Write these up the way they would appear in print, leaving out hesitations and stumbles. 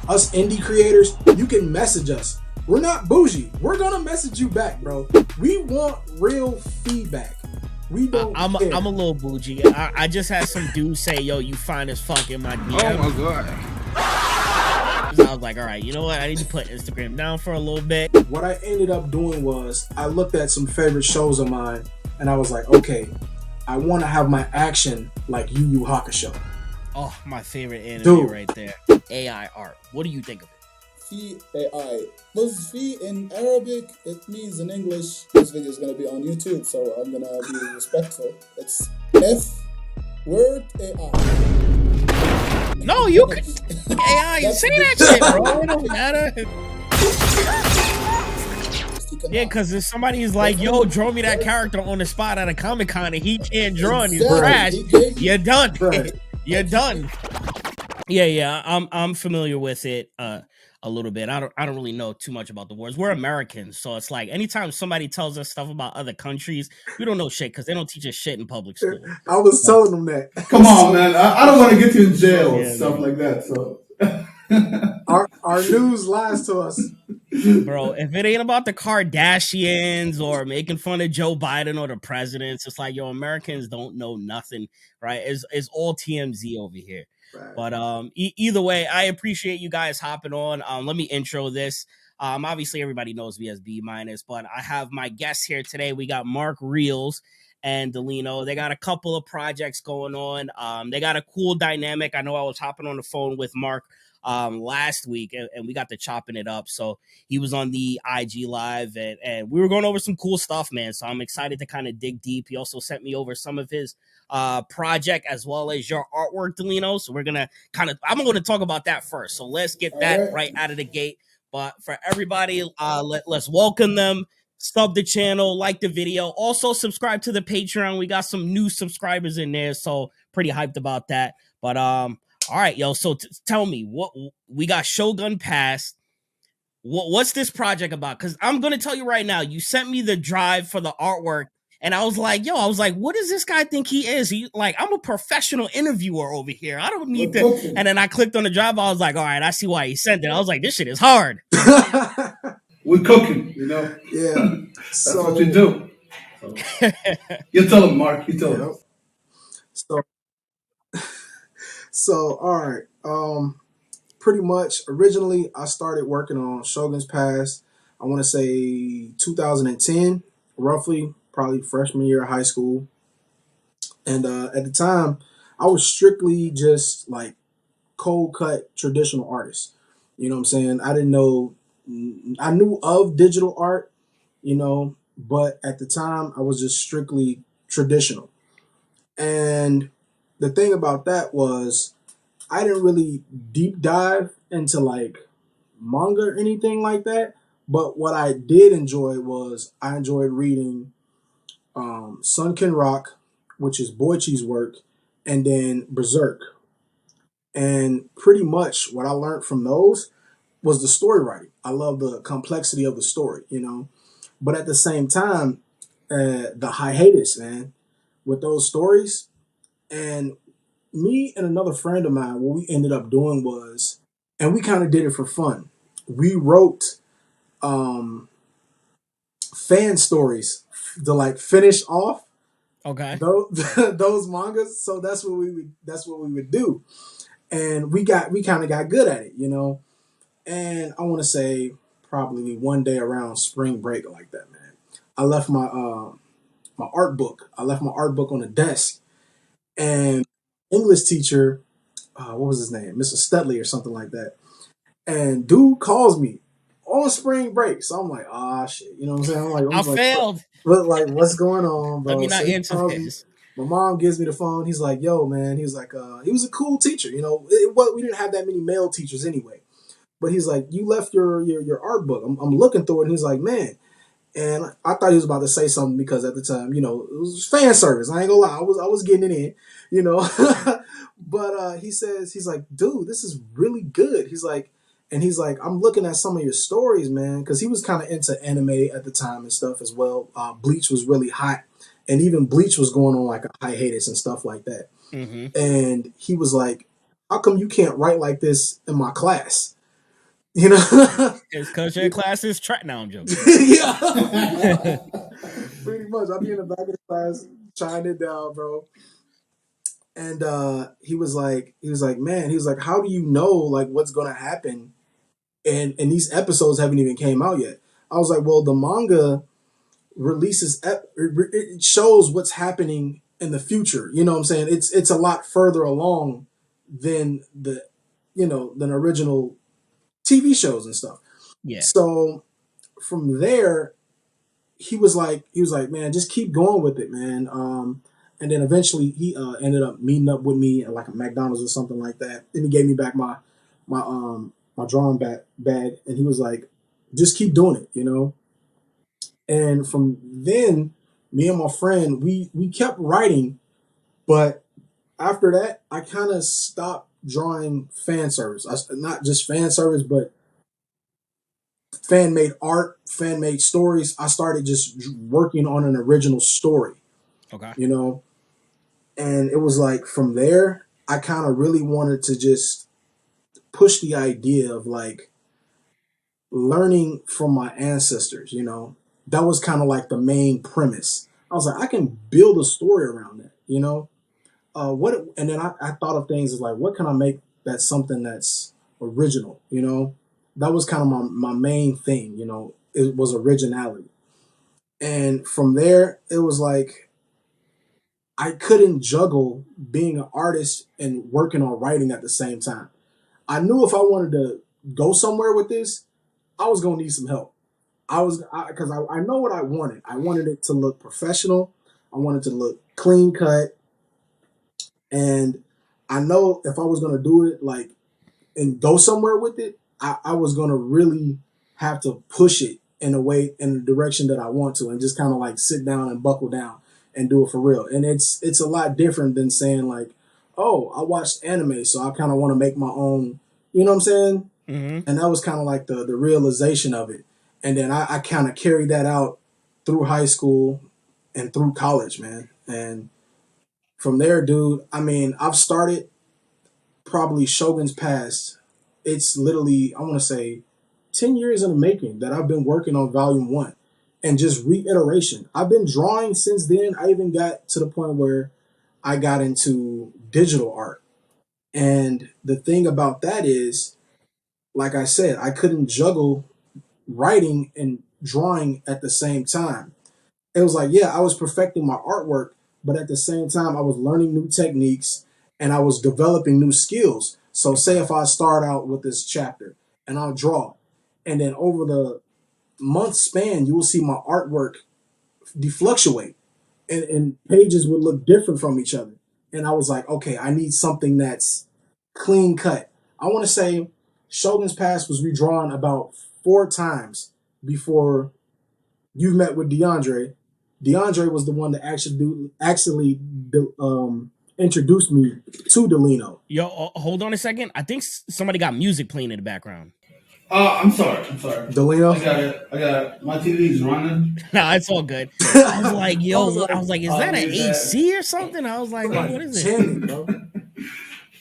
us indie creators, you can message us. We're not bougie. We're gonna message you back, bro. We want real feedback. We don't care. I'm a little bougie. I just had some dude say, yo, you fine as fuck in my DM. Oh my god. I was like, all right, you know what? I need to put Instagram down for a little bit. What I ended up doing was I looked at some favorite shows of mine and I was like, okay, I want to have my action like Yu Yu Hakusho. Oh, my favorite anime Dude. right there. AI art. What do you think of it? Fi AI. Was Fi in Arabic? It means in English. This video is gonna be on YouTube, so I'm gonna be respectful. It's F word AI. No, you could AI. Say that shit, bro. It don't matter. Yeah, because if somebody's like, yo, draw me that character on the spot at a Comic-Con and he can't draw and he's trash, you're done. You're done. Yeah, I'm familiar with it a little bit. I don't really know too much about the wars. We're Americans, so it's like anytime somebody tells us stuff about other countries, we don't know shit because they don't teach us shit in public school. I was telling them that. Come on, man. I don't want to get you in jail and stuff like that. So our news lies to us. Bro, if it ain't about the Kardashians or making fun of Joe Biden or the presidents, it's like, yo, Americans don't know nothing, right? It's all TMZ over here. Right. But either way, I appreciate you guys hopping on. Let me intro this. Obviously, everybody knows me as B-, but I have my guests here today. We got Mark Reellz and Dalino. They got a couple of projects going on. They got a cool dynamic. I know I was hopping on the phone with Mark last week and we got to chopping it up. So he was on the IG live and we were going over some cool stuff, man. So I'm excited to kind of dig deep. He also sent me over some of his project as well as your artwork, Dalino. So we're gonna I'm going to talk about that first. So let's get that right out of the gate. But for everybody, let's welcome them. Sub the channel, like the video. Also subscribe to the Patreon. We got some new subscribers in there, so pretty hyped about that. But all right, yo. So tell me, what we got? Shogun Pass. What's this project about? Because I'm gonna tell you right now. You sent me the drive for the artwork, and I was like, what does this guy think he is? He like, I'm a professional interviewer over here. I don't need to. And then I clicked on the drive. I was like, all right, I see why he sent it. I was like, this shit is hard. We're cooking, you know. Yeah, that's what you do. So. You tell him, Mark. You tell him. So all right. Pretty much originally I started working on Shogun's Pass, I want to say 2010, roughly, probably freshman year of high school. And at the time, I was strictly just like cold cut traditional artist. You know what I'm saying? I didn't know, I knew of digital art, you know, but at the time I was just strictly traditional. And the thing about that was I didn't really deep dive into like manga or anything like that. But what I did enjoy was I enjoyed reading Sunken Rock, which is Boichi's work, and then Berserk. And pretty much what I learned from those was the story writing. I love the complexity of the story, you know. But at the same time, the hiatus, man, with those stories. And me and another friend of mine, what we ended up doing was, and we kind of did it for fun. We wrote fan stories to like finish off those mangas. So that's what we would do. And we kind of got good at it, you know. And I want to say probably one day around spring break like that, man, I left my my art book. I left my art book on the desk, and English teacher, what was his name, Mr. Studley or something like that. And dude calls me on spring break, so I'm like, shit, you know what I'm saying? I'm like, I failed. Like, what's going on, bro? Let me not so answer this. My mom gives me the phone. He's like, yo, man. He was like, he was a cool teacher. You know, we didn't have that many male teachers anyway. But he's like, you left your art book. I'm looking through it, and he's like, man. And I thought he was about to say something because at the time, you know, it was fan service. I ain't gonna lie, I was getting it in, you know. But he's like, dude, this is really good. He's like, I'm looking at some of your stories, man, because he was kind of into anime at the time and stuff as well. Bleach was really hot, and even Bleach was going on like a hiatus and stuff like that. Mm-hmm. And he was like, how come you can't write like this in my class? You know? His culture class is track. Now I'm joking. Yeah. Pretty much. I'll be in the back of the class, trying it down, bro. And he was like, man, he was like, how do you know like what's gonna happen? And these episodes haven't even came out yet. I was like, well, the manga it shows what's happening in the future. You know what I'm saying? It's a lot further along than than original TV shows and stuff. Yeah. So from there, he was like, man, just keep going with it, man. And then eventually he ended up meeting up with me at like a McDonald's or something like that. And he gave me back my drawing bag, and he was like, just keep doing it, you know. And from then, me and my friend, we kept writing, but after that, I kind of stopped drawing fan service. Not just fan service, but fan made art, fan made stories. I started just working on an original story, Okay. you know. And it was like from there, I kind of really wanted to just push the idea of like learning from my ancestors, you know. That was kind of like the main premise. I was like, I can build a story around that, you know. And then I thought of things as like, what can I make that's something that's original, you know? That was kind of my main thing, you know. It was originality. And from there, it was like I couldn't juggle being an artist and working on writing at the same time. I knew if I wanted to go somewhere with this, I was gonna need some help. Because I know what I wanted. I wanted it to look professional. I wanted to look clean cut, and I know if I was gonna do it like and go somewhere with it, I was gonna really have to push it in a way in the direction that I want to, and just kind of like sit down and buckle down and do it for real. And it's a lot different than saying like, oh, I watched anime, so I kind of want to make my own. You know what I'm saying? Mm-hmm. And that was kind of like the realization of it. And then I kind of carried that out through high school and through college, man. And from there, dude, I mean, I've started probably Shogun's Past. It's literally, I want to say, 10 years in the making that I've been working on volume one and just reiteration. I've been drawing since then. I even got to the point where I got into digital art. And the thing about that is, like I said, I couldn't juggle writing and drawing at the same time. It was like, yeah, I was perfecting my artwork, but at the same time, I was learning new techniques and I was developing new skills. So, say if I start out with this chapter and I'll draw, and then over the month span, you will see my artwork defluctuate and pages would look different from each other. And I was like, okay, I need something that's clean cut. I want to say Shogun's Past was redrawn about 4 times before you met with DeAndre. DeAndre was the one that actually introduced me to Dalino. Yo, hold on a second. I think somebody got music playing in the background. I'm sorry. Dalino? I got it. My TV's running. Nah, it's all good. I was like, yo, I was like, is that an use AC or something? I was like, what is it? Jamming, bro.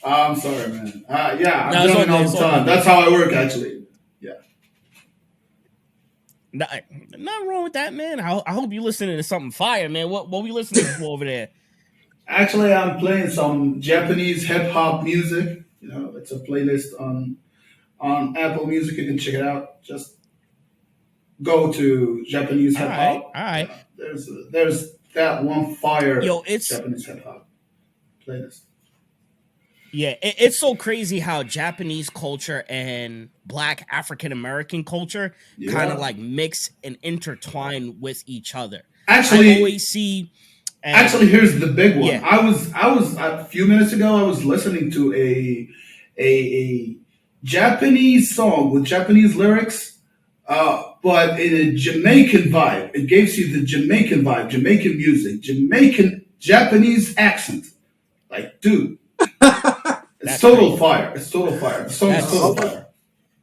I'm sorry, man. Yeah, I'm No, it's doing it all all good, the time. That's how I work, actually. Yeah. Nothing wrong with that, man. I hope you listening to something fire, man. What we listening to over there? Actually, I'm playing some Japanese hip hop music. You know, it's a playlist on Apple Music. You can check it out. Just go to Japanese hip hop. All right. There's that one fire. Yo, it's Japanese hip hop playlist. Yeah, it's so crazy how Japanese culture and Black African American culture kind of like mix and intertwine with each other. Actually, I always see. Actually, here's the big one. Yeah. I was a few minutes ago. I was listening to a Japanese song with Japanese lyrics, but in a Jamaican vibe. It gives you the Jamaican vibe, Jamaican music, Jamaican Japanese accent. Like, dude, it's total fire. It's total fire. The song is total fire.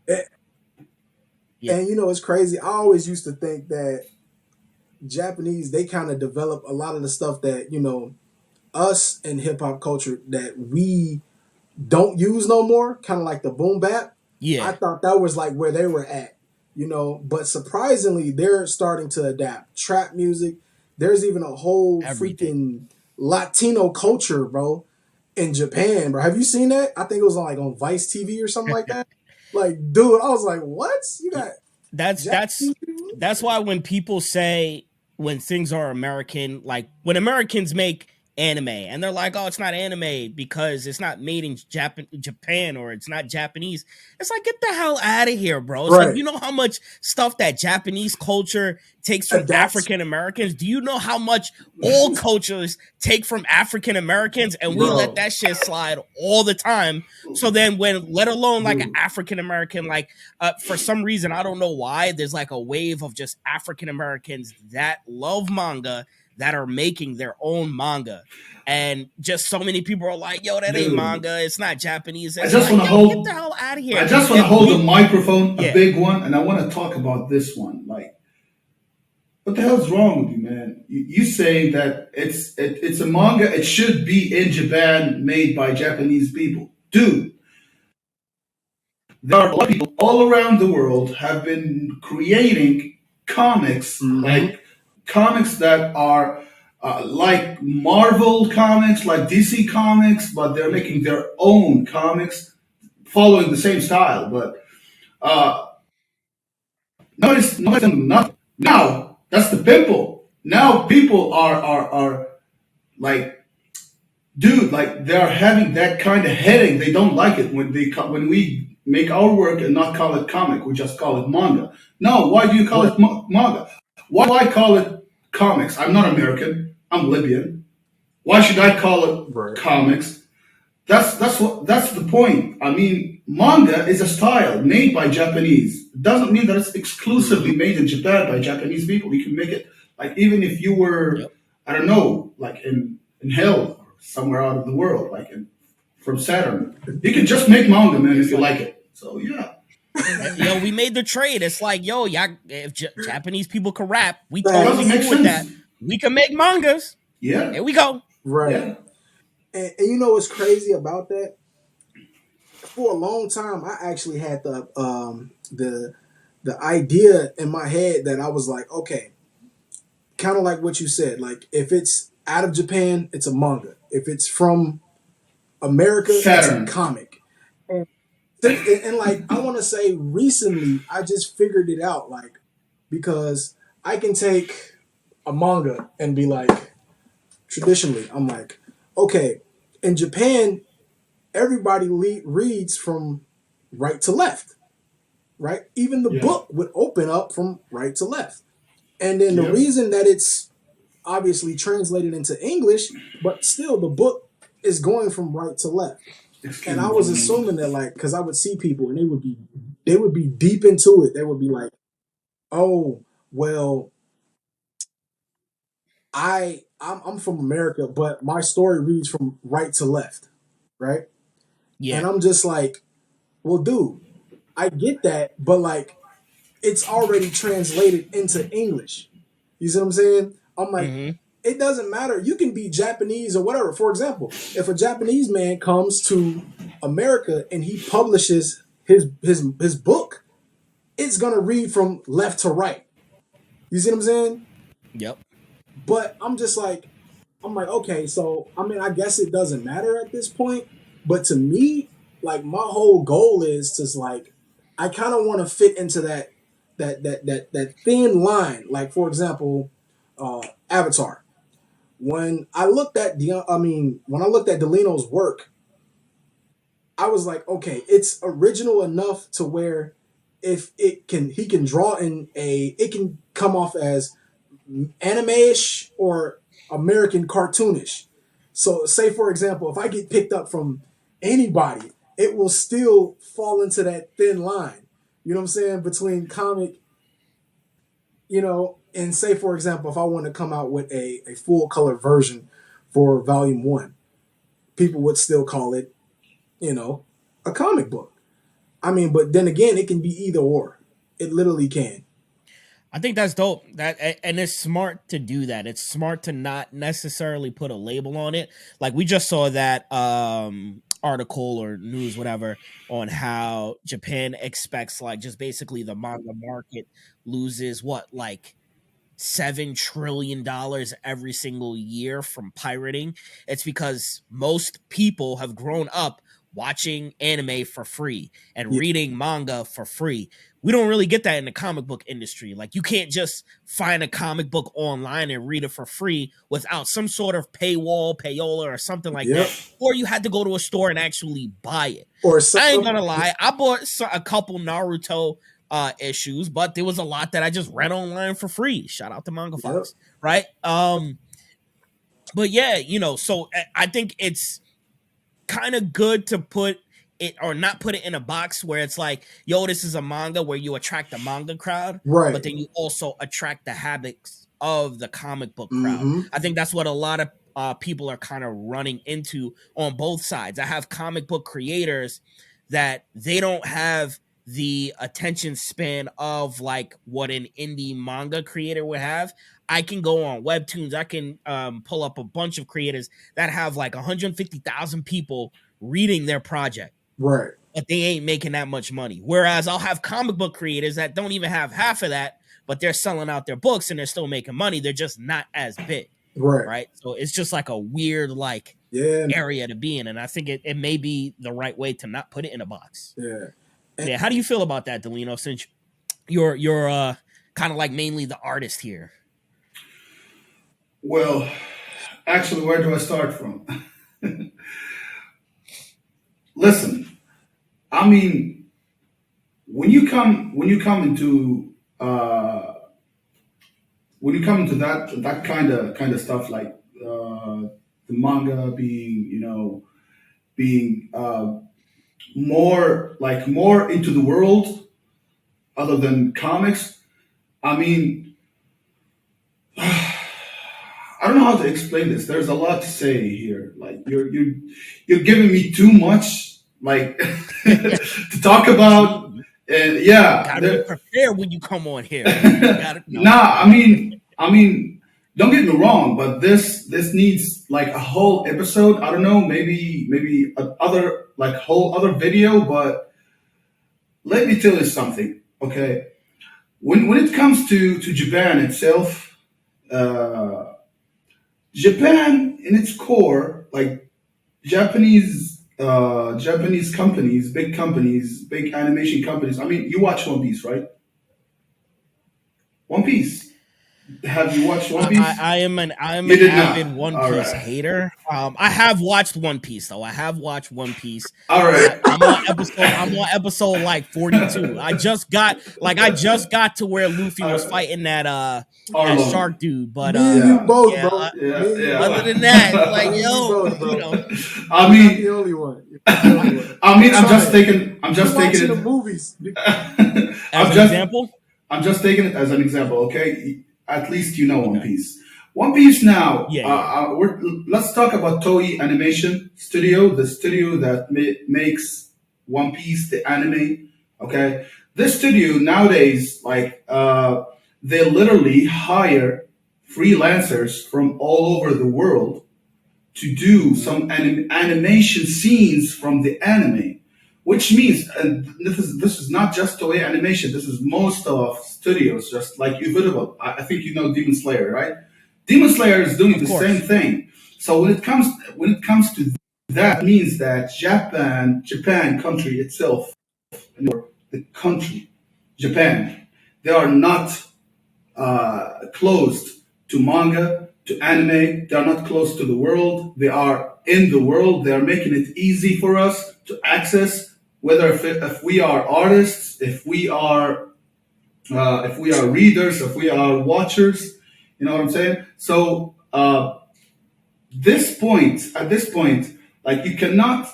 And you know, it's crazy. I always used to think that Japanese, they kind of develop a lot of the stuff that, you know, us in hip hop culture that we don't use no more, kind of like the boom bap. Yeah, I thought that was like where they were at, you know. But surprisingly, they're starting to adapt trap music. There's even a whole everything. freaking Latino culture, bro, in Japan, bro. Have you seen that? I think it was on, like on Vice TV or something like that. Like, dude, I was like, what? You got that's that's Japanese people? that's why when people say when things are American, like when Americans make anime and they're like, oh, it's not anime because it's not made in Japan or it's not Japanese. It's like, get the hell out of here, bro. It's like, Right. you know how much stuff that Japanese culture takes from Adapts, African Americans? Do you know how much all cultures take from African Americans? And we let bro. that shit slide all the time. So then when, let alone like an Dude. African American, like for some reason, I don't know why, there's like a wave of just African Americans that love manga that are making their own manga. And just so many people are like, yo, that ain't Dude, manga. It's not Japanese. I It's just like, want to yo, get the hold. hell out of I here. just want to If hold the we, microphone, a yeah, big one, and I want to talk about this one. Like, what the hell's wrong with you, man? You saying that it's a manga? It should be in Japan, made by Japanese people, dude. There are a lot of people all around the world have been creating comics, Mm-hmm. like comics that are like Marvel comics, like DC comics, but they're making their own comics following the same style. But uh, nobody's telling them nothing. Now that's the pimple. Now people are like, dude, like they're having that kind of headache. They don't like it when when we make our work and not call it comic. We just call it manga. No, why do you call Right. it manga? Why do I call it comics? I'm not American. I'm Libyan. Why should I call it Right. comics? That's the point. I mean, manga is a style made by Japanese. It doesn't mean that it's exclusively Mm-hmm. made in Japan by Japanese people. You can make it like even if you were, yep. I don't know, like in hell or somewhere out of the world, like from Saturn. You can just make manga, man, if It's you like, like it. So yeah, yo, we made the trade. It's like, yo, y'all, if Japanese people can rap, we it Facts. totally doesn't make cool with that. sense. We can make mangas. Yeah, Here we go. Right. yeah, And you know what's crazy about that? For a long time, I actually had the idea in my head that I was like, okay, kind of like what you said. Like, if it's out of Japan, it's a manga. If it's from America, it's a Saturn. comic. And, and like, I want to say recently, I just figured it out. Like, because I can take a manga and be like, traditionally, I'm like, okay, in Japan, everybody reads from right to left, right? Even the Yeah, book would open up from right to left. And then the yep. reason that it's obviously translated into English, but still the book is going from right to left. And Excuse I me for was a moment. assuming that, like, because I would see people and they would be deep into it. They would be like, oh, well, I'm from America, but my story reads from right to left, right? Yeah. And I'm just like, well, dude, I get that, but like it's already translated into English. You see what I'm saying? I'm like, Mm-hmm. it doesn't matter. You can be Japanese or whatever. For example, if a Japanese man comes to America and he publishes his book, it's gonna read from left to right. You see what I'm saying? Yep. But I'm like, okay, so I mean, I guess it doesn't matter at this point. But to me, like my whole goal is to like, I kind of want to fit into that thin line. Like for example, Avatar. When I looked at Delino's work, I was like, okay, it's original enough to where if he can draw it can come off as anime-ish or American cartoonish. So say for example, if I get picked up from anybody, it will still fall into that thin line. You know what I'm saying? Between comic, and say for example, if I want to come out with a full color version for volume one, people would still call it, a comic book. I mean, but then again, it can be either or. It literally can. I think that's dope. And it's smart to do that. It's smart to not necessarily put a label on it. Like we just saw that article or news, whatever, on how Japan expects like just basically the manga market loses like $7 trillion every single year from pirating. It's because most people have grown up watching anime for free and reading manga for free. We don't really get that in the comic book industry. Like, you can't just find a comic book online and read it for free without some sort of payola or something like that. Or you had to go to a store and actually buy it. Or I ain't gonna lie, I bought a couple Naruto issues, but there was a lot that I just read online for free. Shout out to Manga Fox, right? But yeah, so I think it's kind of good to put it or not put it in a box where it's like, yo, this is a manga where you attract the manga crowd, right? But then you also attract the habits of the comic book crowd. I think that's what a lot of people are kind of running into on both sides. I have comic book creators that they don't have the attention span of like what an indie manga creator would have. I can go on Webtoons. I can pull up a bunch of creators that have like 150,000 people reading their project. Right. But they ain't making that much money. Whereas I'll have comic book creators that don't even have half of that, but they're selling out their books and they're still making money. They're just not as big. Right. So it's just like a weird area to be in. And I think it may be the right way to not put it in a box. Yeah. How do you feel about that, Dalino, since you're kind of like mainly the artist here? Well, actually, where do I start from? Listen, I mean, when you come into that kind of stuff, like the manga being more into the world other than comics. I mean, I don't know how to explain this. There's a lot to say here. Like, you're giving me too much to talk about. And gotta be prepared when you come on here. I mean, don't get me wrong, but this needs like a whole episode. I don't know, maybe whole other video. But let me tell you something, okay? When it comes to Japan itself. Japan, in its core, like Japanese companies, big animation companies. I mean, you watch One Piece, right? One Piece. Have you watched One Piece? I am an avid One Piece hater. I have watched One Piece though. I have watched One Piece. All right. I'm on episode like 42. I just got to where Luffy was fighting that shark dude. But you both, bro. Other than that, like I mean, the only one. I mean, I'm just taking it. The movies. As an example. I'm just taking it as an example, okay? At least you know One Piece. One Piece now. Let's talk about Toei Animation Studio, the studio that makes One Piece, the anime. Okay, this studio nowadays, they literally hire freelancers from all over the world to do some animation scenes from the anime. Which means, and this is not just Toei Animation. This is most of studios, just like Uvutable. I think you know Demon Slayer, right? Demon Slayer is doing the same thing. So when it comes to that, means that Japan country itself, the country, Japan, they are not closed to manga, to anime. They are not close to the world. They are in the world. They are making it easy for us to access. Whether if we are artists, if we are readers, if we are watchers, you know what I'm saying? So at this point, like you cannot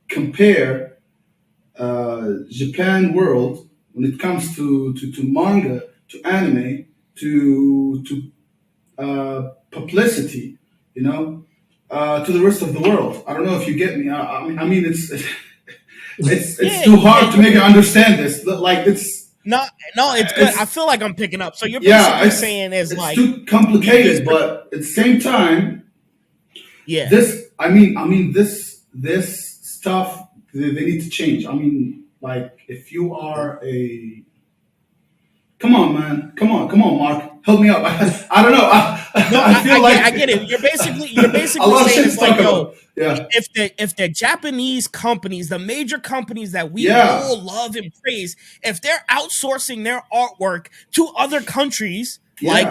compare Japan world when it comes to manga, to anime, to publicity, you know. To the rest of the world. I don't know if you get me. I mean, it's too hard to make you understand this. Like it's no, it's good. I feel like I'm picking up. So you're basically saying it's like too complicated, but at the same time, yeah. This I mean, this stuff they need to change. I mean, like if you are a come on, man, come on, Mark, help me out. I don't know. No, I feel I like get it. You're a basically lot of saying shit to it's like, talk yo, about. Yeah, if the Japanese companies, the major companies that we yeah, all love and praise, if they're outsourcing their artwork to other countries like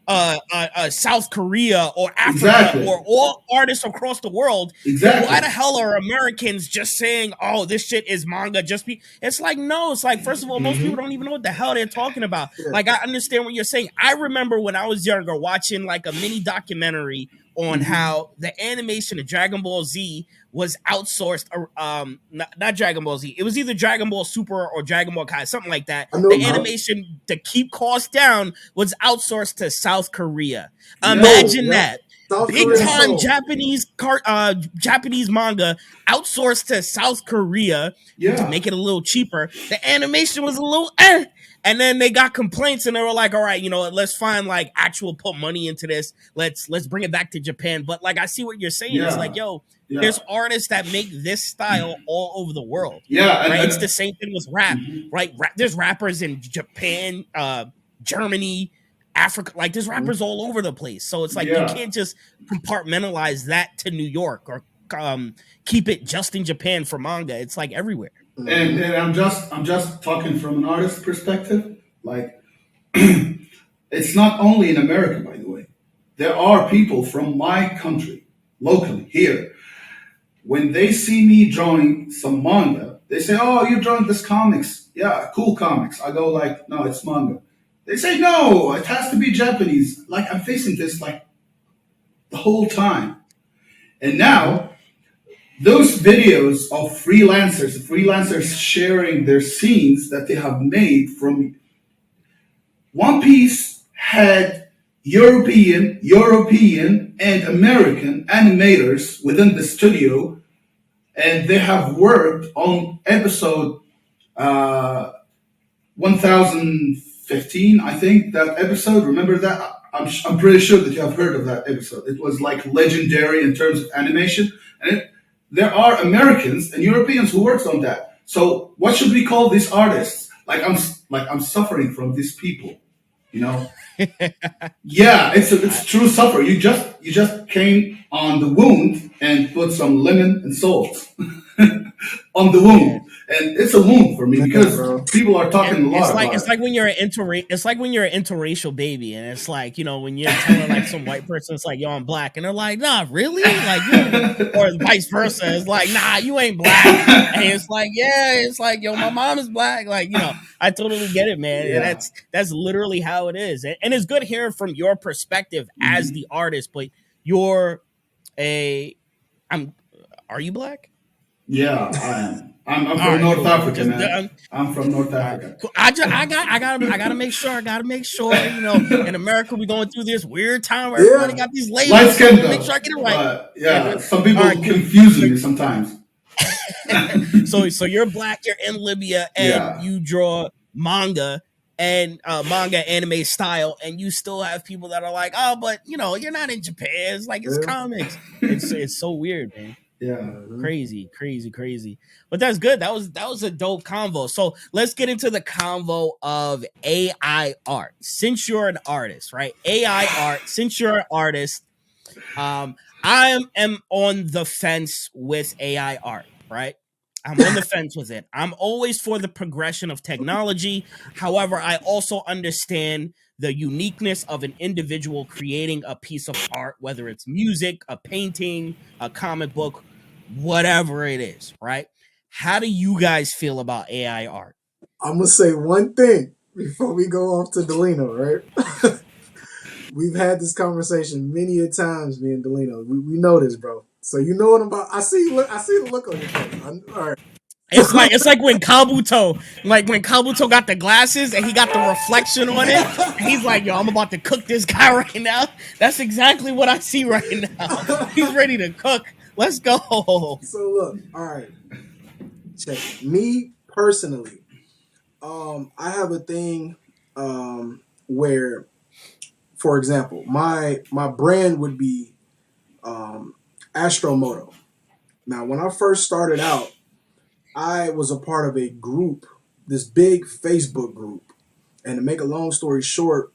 yeah, South Korea or Africa exactly, or all artists across the world, then why exactly. the hell are Americans just saying, "Oh, this shit is manga"? Just be It's like, no, it's like, first of all, most people Hmm. don't even know what the hell they're talking about. Yeah. Like, I understand what you're saying. I remember when I was younger watching like a mini documentary on Hmm. how the animation of Dragon Ball Z was outsourced. Not Dragon Ball Z. It was either Dragon Ball Super or Dragon Ball Kai, something like that. I know. The Uh-huh. animation to keep costs down was outsourced to South Korea. Yeah, Yo, Imagine yep. that. South Big Korea yeah, time sold. Japanese manga outsourced to South Korea to yeah. make it a little cheaper. The animation was a little eh. And then they got complaints and they were like, all right, you know, let's find like actual put money into this. Let's bring it back to Japan. But like I see what you're saying. It's like, Yeah, yo, yeah, there's artists that make this style all over the world. yeah, Right? It's the and same thing with rap, mhm. right? There's rappers in Japan, Germany, Africa, like there's Mhm. rappers all over the place. So it's like you Yeah, can't just compartmentalize that to New York or um, keep it just in Japan for manga. It's like everywhere. Mhm. and I'm just talking from an artist perspective. Like, it's not only in America, by the way. There are people from my country, locally here, when they see me drawing some manga, they say, "Oh, you're drawing this comics? Yeah, cool comics." I go like, "No, it's manga." They say, "No, it has to be Japanese." Like I'm facing this like the whole time, and Mhm. now those videos of freelancers sharing their scenes that they have made from One Piece had European, and American animators within the studio, and they have worked on episode uh, 1015. I think that episode. Remember that? I'm pretty sure that you have heard of that episode. It was like legendary in terms of animation, and there are Americans and Europeans who worked on that. So what should we call these artists? Like I'm suffering from these people, you know. Yeah, it's I, true suffer. You just came on the wound and put some lemon and salt on the yeah, wound, and it's a wound for me Yeah, because bro. people are talking a lot it's about it. like when you're it's like when you're an interracial baby, and it's like, you know, when you're telling like some white person, it's like, yo, I'm black, and they're like, nah, really, like you ain't, or vice versa, it's like, nah, you ain't black, and it's like, yeah, it's like, yo, my mom is black, like, you know, I totally get it, man, and Yeah. that's literally how it is, and it's good hearing from your perspective as Hmm. the artist, but you're a, I'm, are you black? Yeah, I am. I'm All from right, North cool. Africa, man. I'm from North All right, Africa. cool. I gotta make sure. I gotta make sure. You know, in America, we're going through this weird time where everybody Yeah. got these Light labels. So I skin want to make sure though, I get it right. but Yeah, good. yeah, some All right, people cool. confusing me sometimes. So you're black. You're in Libya, and Yeah, you draw manga and manga anime style, and you still have people that are like, oh, but you know, you're not in Japan. It's like it's Yeah. comics. It's so weird, man. yeah. Mhm. Crazy. But that's good. That was a dope convo. So let's get into the convo of AI art. Since you're an artist, right? AI art. Since you're an artist, um, am on the fence with AI art, right? I'm on the fence with it. I'm always for the progression of technology. However, I also understand the uniqueness of an individual creating a piece of art, whether it's music, a painting, a comic book, whatever it is, right? How do you guys feel about AI art? I'm gonna say one thing before we go off to Delino, right? We've had this conversation many a times, me and Delino. We know this, bro. So you know what I'm about. I see. Look. I see the look on your face. All right. It's like when Kabuto got the glasses and he got the reflection on it, and he's like, "Yo, I'm about to cook this guy right now." That's exactly what I see right now. He's ready to cook. Let's go. So look. All right. Check it. Me personally, I have a thing, where, for example, my brand would be, um, Astromoto. Now, when I first started out, I was a part of a group, this big Facebook group. And to make a long story short,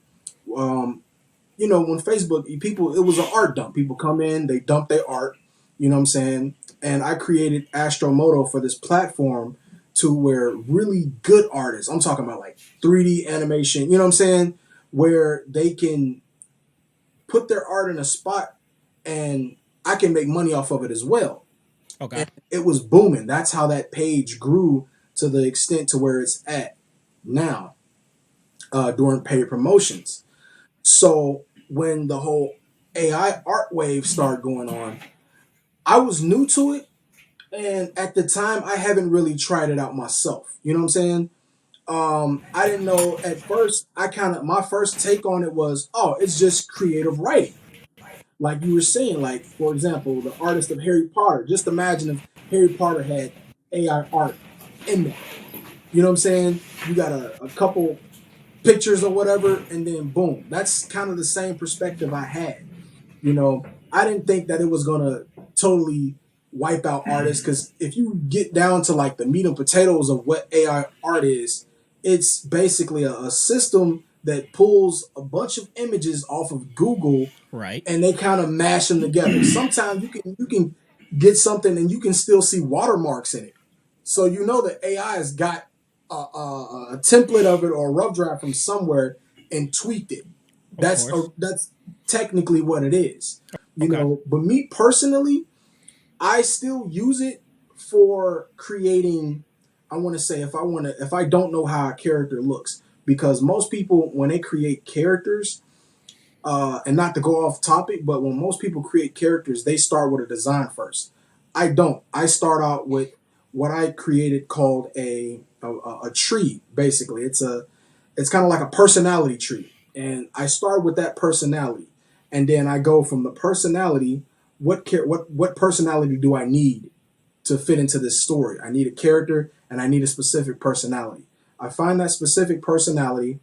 um, when Facebook people, it was an art dump. People come in, they dump their art. You know what I'm saying? And I created Astromoto for this platform to where really good artists, I'm talking about like 3D animation, you know what I'm saying? Where they can put their art in a spot and I can make money off of it as well. Okay. And it was booming. That's how that page grew to the extent to where it's at now during paid promotions. So when the whole AI art wave started going on, I was new to it. And at the time, I haven't really tried it out myself. You know what I'm saying? I didn't know at first. My first take on it was, oh, it's just creative writing. Like you were saying, like, for example, the artist of Harry Potter. Just imagine if Harry Potter had AI art in that. You know what I'm saying? You got a couple pictures or whatever, and then boom. That's kind of the same perspective I had. I didn't think that it was gonna totally wipe out artists because if you get down to like the meat and potatoes of what AI art is, it's basically a system that pulls a bunch of images off of Google, Right. and they kind of mash them together. Sometimes you can get something and you can still see watermarks in it, so you know that AI has got a template of it or a rough draft from somewhere and tweaked it. That's technically what it is, Okay. But me personally, I still use it for creating. I want to say if I don't know how a character looks, because most people when they create characters, and not to go off topic, but when most people create characters, they start with a design first. I don't. I start out with what I created called a tree. Basically, it's kind of like a personality tree, and I start with that personality, and then I go from the personality. What personality do I need to fit into this story? I need a character, and I need a specific personality. I find that specific personality,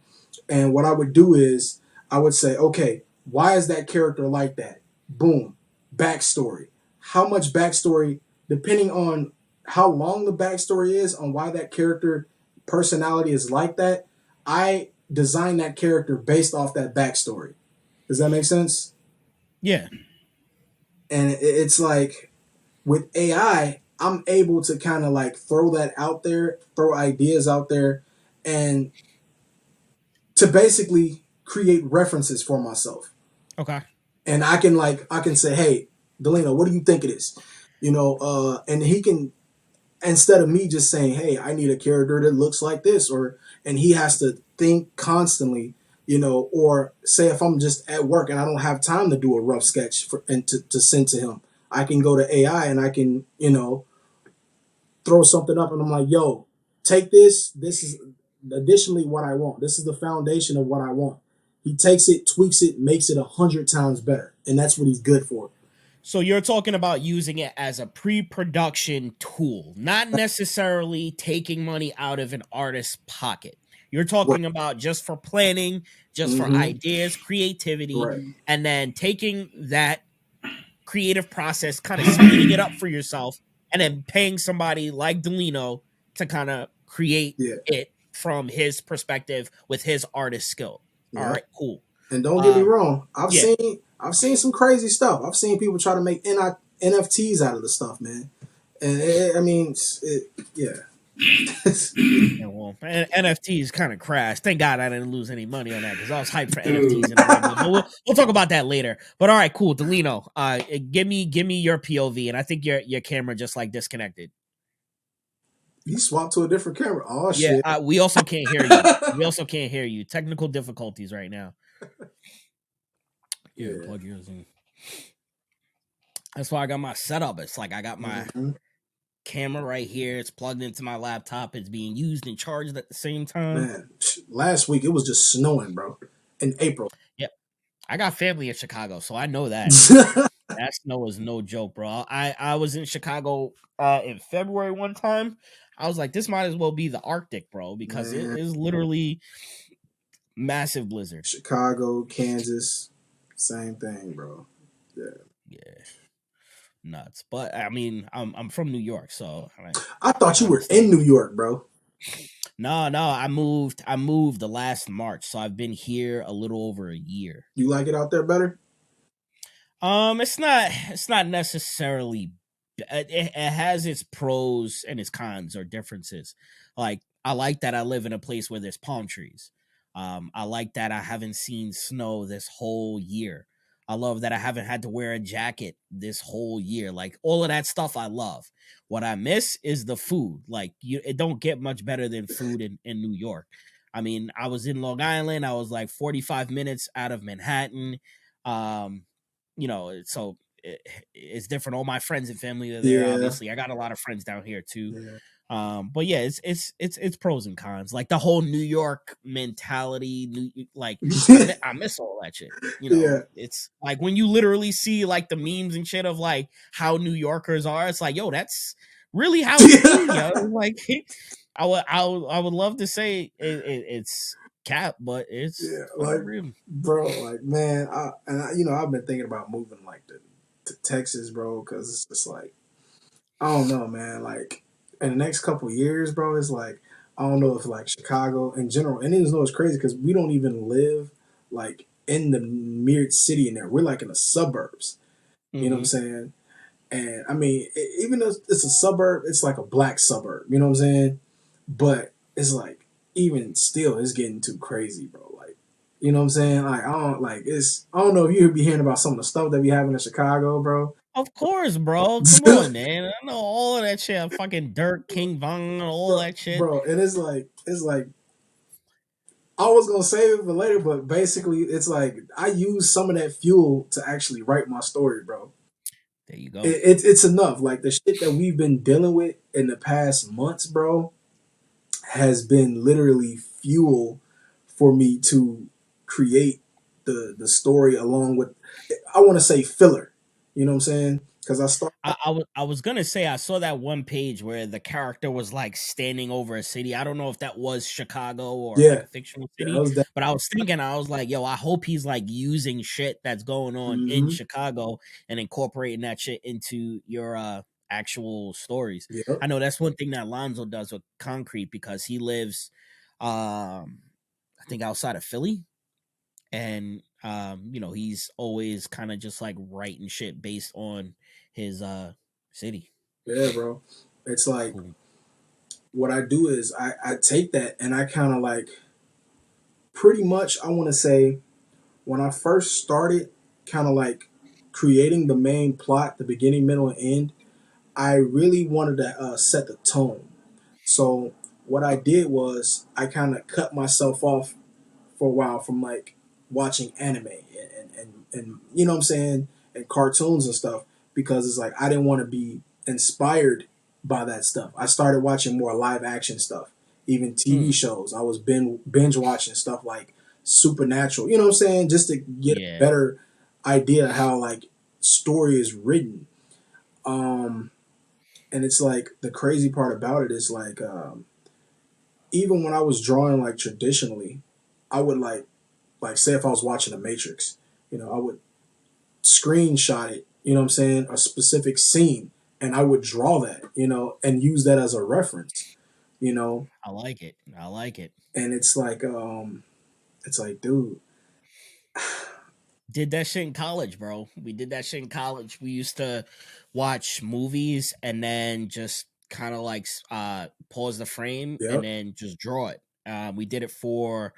and what I would do is I would say, okay, why is that character like that? Boom, backstory. How much backstory, depending on how long the backstory is on why that character personality is like that, I design that character based off that backstory. Does that make sense? Yeah. And it's like with AI, I'm able to kind of like throw that out there, throw ideas out there, and to basically create references for myself. Okay. And I can say, hey, Dalino, what do you think it is? And he can, instead of me just saying, hey, I need a character that looks like this, and he has to think constantly, or say if I'm just at work and I don't have time to do a rough sketch and to send to him, I can go to AI and I can, throw something up and I'm like, yo, take this. This is additionally what I want. This is the foundation of what I want. He takes it, tweaks it, makes it 100 times better. And that's what he's good for. So you're talking about using it as a pre-production tool, not necessarily taking money out of an artist's pocket. You're Right. talking about just for planning, just for Mm-hmm. ideas, creativity, Right. and then taking that creative process, kind of speeding it up for yourself, and then paying somebody like Dalino to kind of create Yeah. it from his perspective with his artist skill. All Yeah. right, cool. And don't get me Um, wrong. yeah. I've seen some crazy stuff. I've seen people try to make NFTs out of the stuff, man. And yeah. Yeah, well, NFTs kind of crashed. Thank God I didn't lose any money on that because I was hyped for Dude. NFTs and everything. But we'll talk about that later. But all right, cool, Dalino. Give me your POV, and I think your camera just like disconnected. He swapped to a different camera. Oh Yeah, shit. we also can't hear you. We also can't hear you. Technical difficulties right now. Yeah, Yeah. plug yours in. That's why I got my setup. It's like I got my camera right here. It's plugged into my laptop. It's being used and charged at the same time. Man, last week it was just snowing, bro. In April. Yep. I got family in Chicago, so I know that. That snow is no joke, bro. I was in Chicago in February one time. I was like, this might as well be the Arctic, bro, because it Man. is literally massive blizzard. Chicago, Kansas, same thing, bro. Yeah. Yeah. nuts. But I mean, I'm from New York, so I thought I you were in understand. New York, bro. No, I moved. I moved the last March, so I've been here a little over a year. You like it out there better? It's not necessarily. It has its pros and its cons or differences. Like I like that I live in a place where there's palm trees. I like that I haven't seen snow this whole year. I love that I haven't had to wear a jacket this whole year. Like all of that stuff I love. What I miss is the food. Like it don't get much better than food in New York. I mean, I was in Long Island. I was like 45 minutes out of Manhattan. Um, so it's different. All my friends and family are there. Yeah. Obviously, I got a lot of friends down here too. Yeah. But yeah, it's pros and cons. Like the whole New York mentality. Like I miss all that shit. Yeah. It's like when you literally see like the memes and shit of like how New Yorkers are. It's like, yo, that's really how we be. Yo. Like I would love to say it's cap, but it's Yeah, like, fucking real. bro, like, man, I've been thinking about moving like to Texas, bro, because it's just like I don't know, man. Like in the next couple years, bro, it's like I don't know if like Chicago in general, and even though it's crazy because we don't even live like in the mere city in there. We're like in the suburbs. You know what I'm Mm-hmm. saying? And I mean, even though it's a suburb, it's like a black suburb. You know what I'm saying? But it's like even still, it's getting too crazy, bro. Like, you know what I'm saying? Like, I don't know if you be hearing about some of the stuff that we having in Chicago, bro. Of course, bro. Come on, man. I know all of that shit. Fucking Dirk, King Von, all that shit. bro, and it's like I was gonna save it for later, but basically, it's like I use some of that fuel to actually write my story, bro. There you go. It's enough. Like the shit that we've been dealing with in the past months, bro, has been literally fuel for me to create the story along with I want to say filler. You know what I'm saying? Because I start. I was gonna say I saw that one page where the character was like standing over a city. I don't know if that was Chicago or like Yeah, a fictional yeah, that city, was that. but I was thinking, I was like, yo, I hope he's like using shit that's going on in Mm-hmm. Chicago and incorporating that shit into your actual stories. Yep. I know that's one thing that Lonzo does with Concrete because he lives I think outside of Philly, and he's always kind of just like writing shit based on his city. Yeah, bro. It's like Cool. what I do is I take that and I kind of like pretty much I want to say when I first started kind of like creating the main plot, the beginning, middle, and end. I really wanted to set the tone. So what I did was I kind of cut myself off for a while from like watching anime and you know what I'm saying and cartoons and stuff because it's like I didn't want to be inspired by that stuff. I started watching more live action stuff, even TV Mm, shows. I was binge watching stuff like Supernatural. You know what I'm saying, just to get a yeah, better idea how like story is written. Um, and it's like the crazy part about it is like even when I was drawing like traditionally, I would like say if I was watching The Matrix, I would screenshot it, you know what I'm saying, a specific scene, and I would draw that, and use that as a reference, you know, I like it. I like it. and it's like, dude, Did that shit in college, bro. We did that shit in college. We used to watch movies and then just kind of like pause the frame and yep, then just draw it. We did it for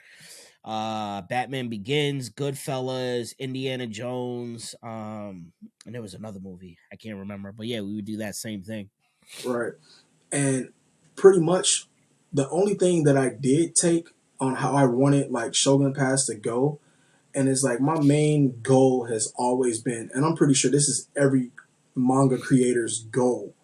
Batman Begins, Goodfellas, Indiana Jones, and there was another movie I can't remember, but yeah, we would do that same thing. right, and pretty much the only thing that I did take on how I wanted like Shogun Pass to go. And it's like my main goal has always been, and I'm pretty sure this is every manga creator's goal,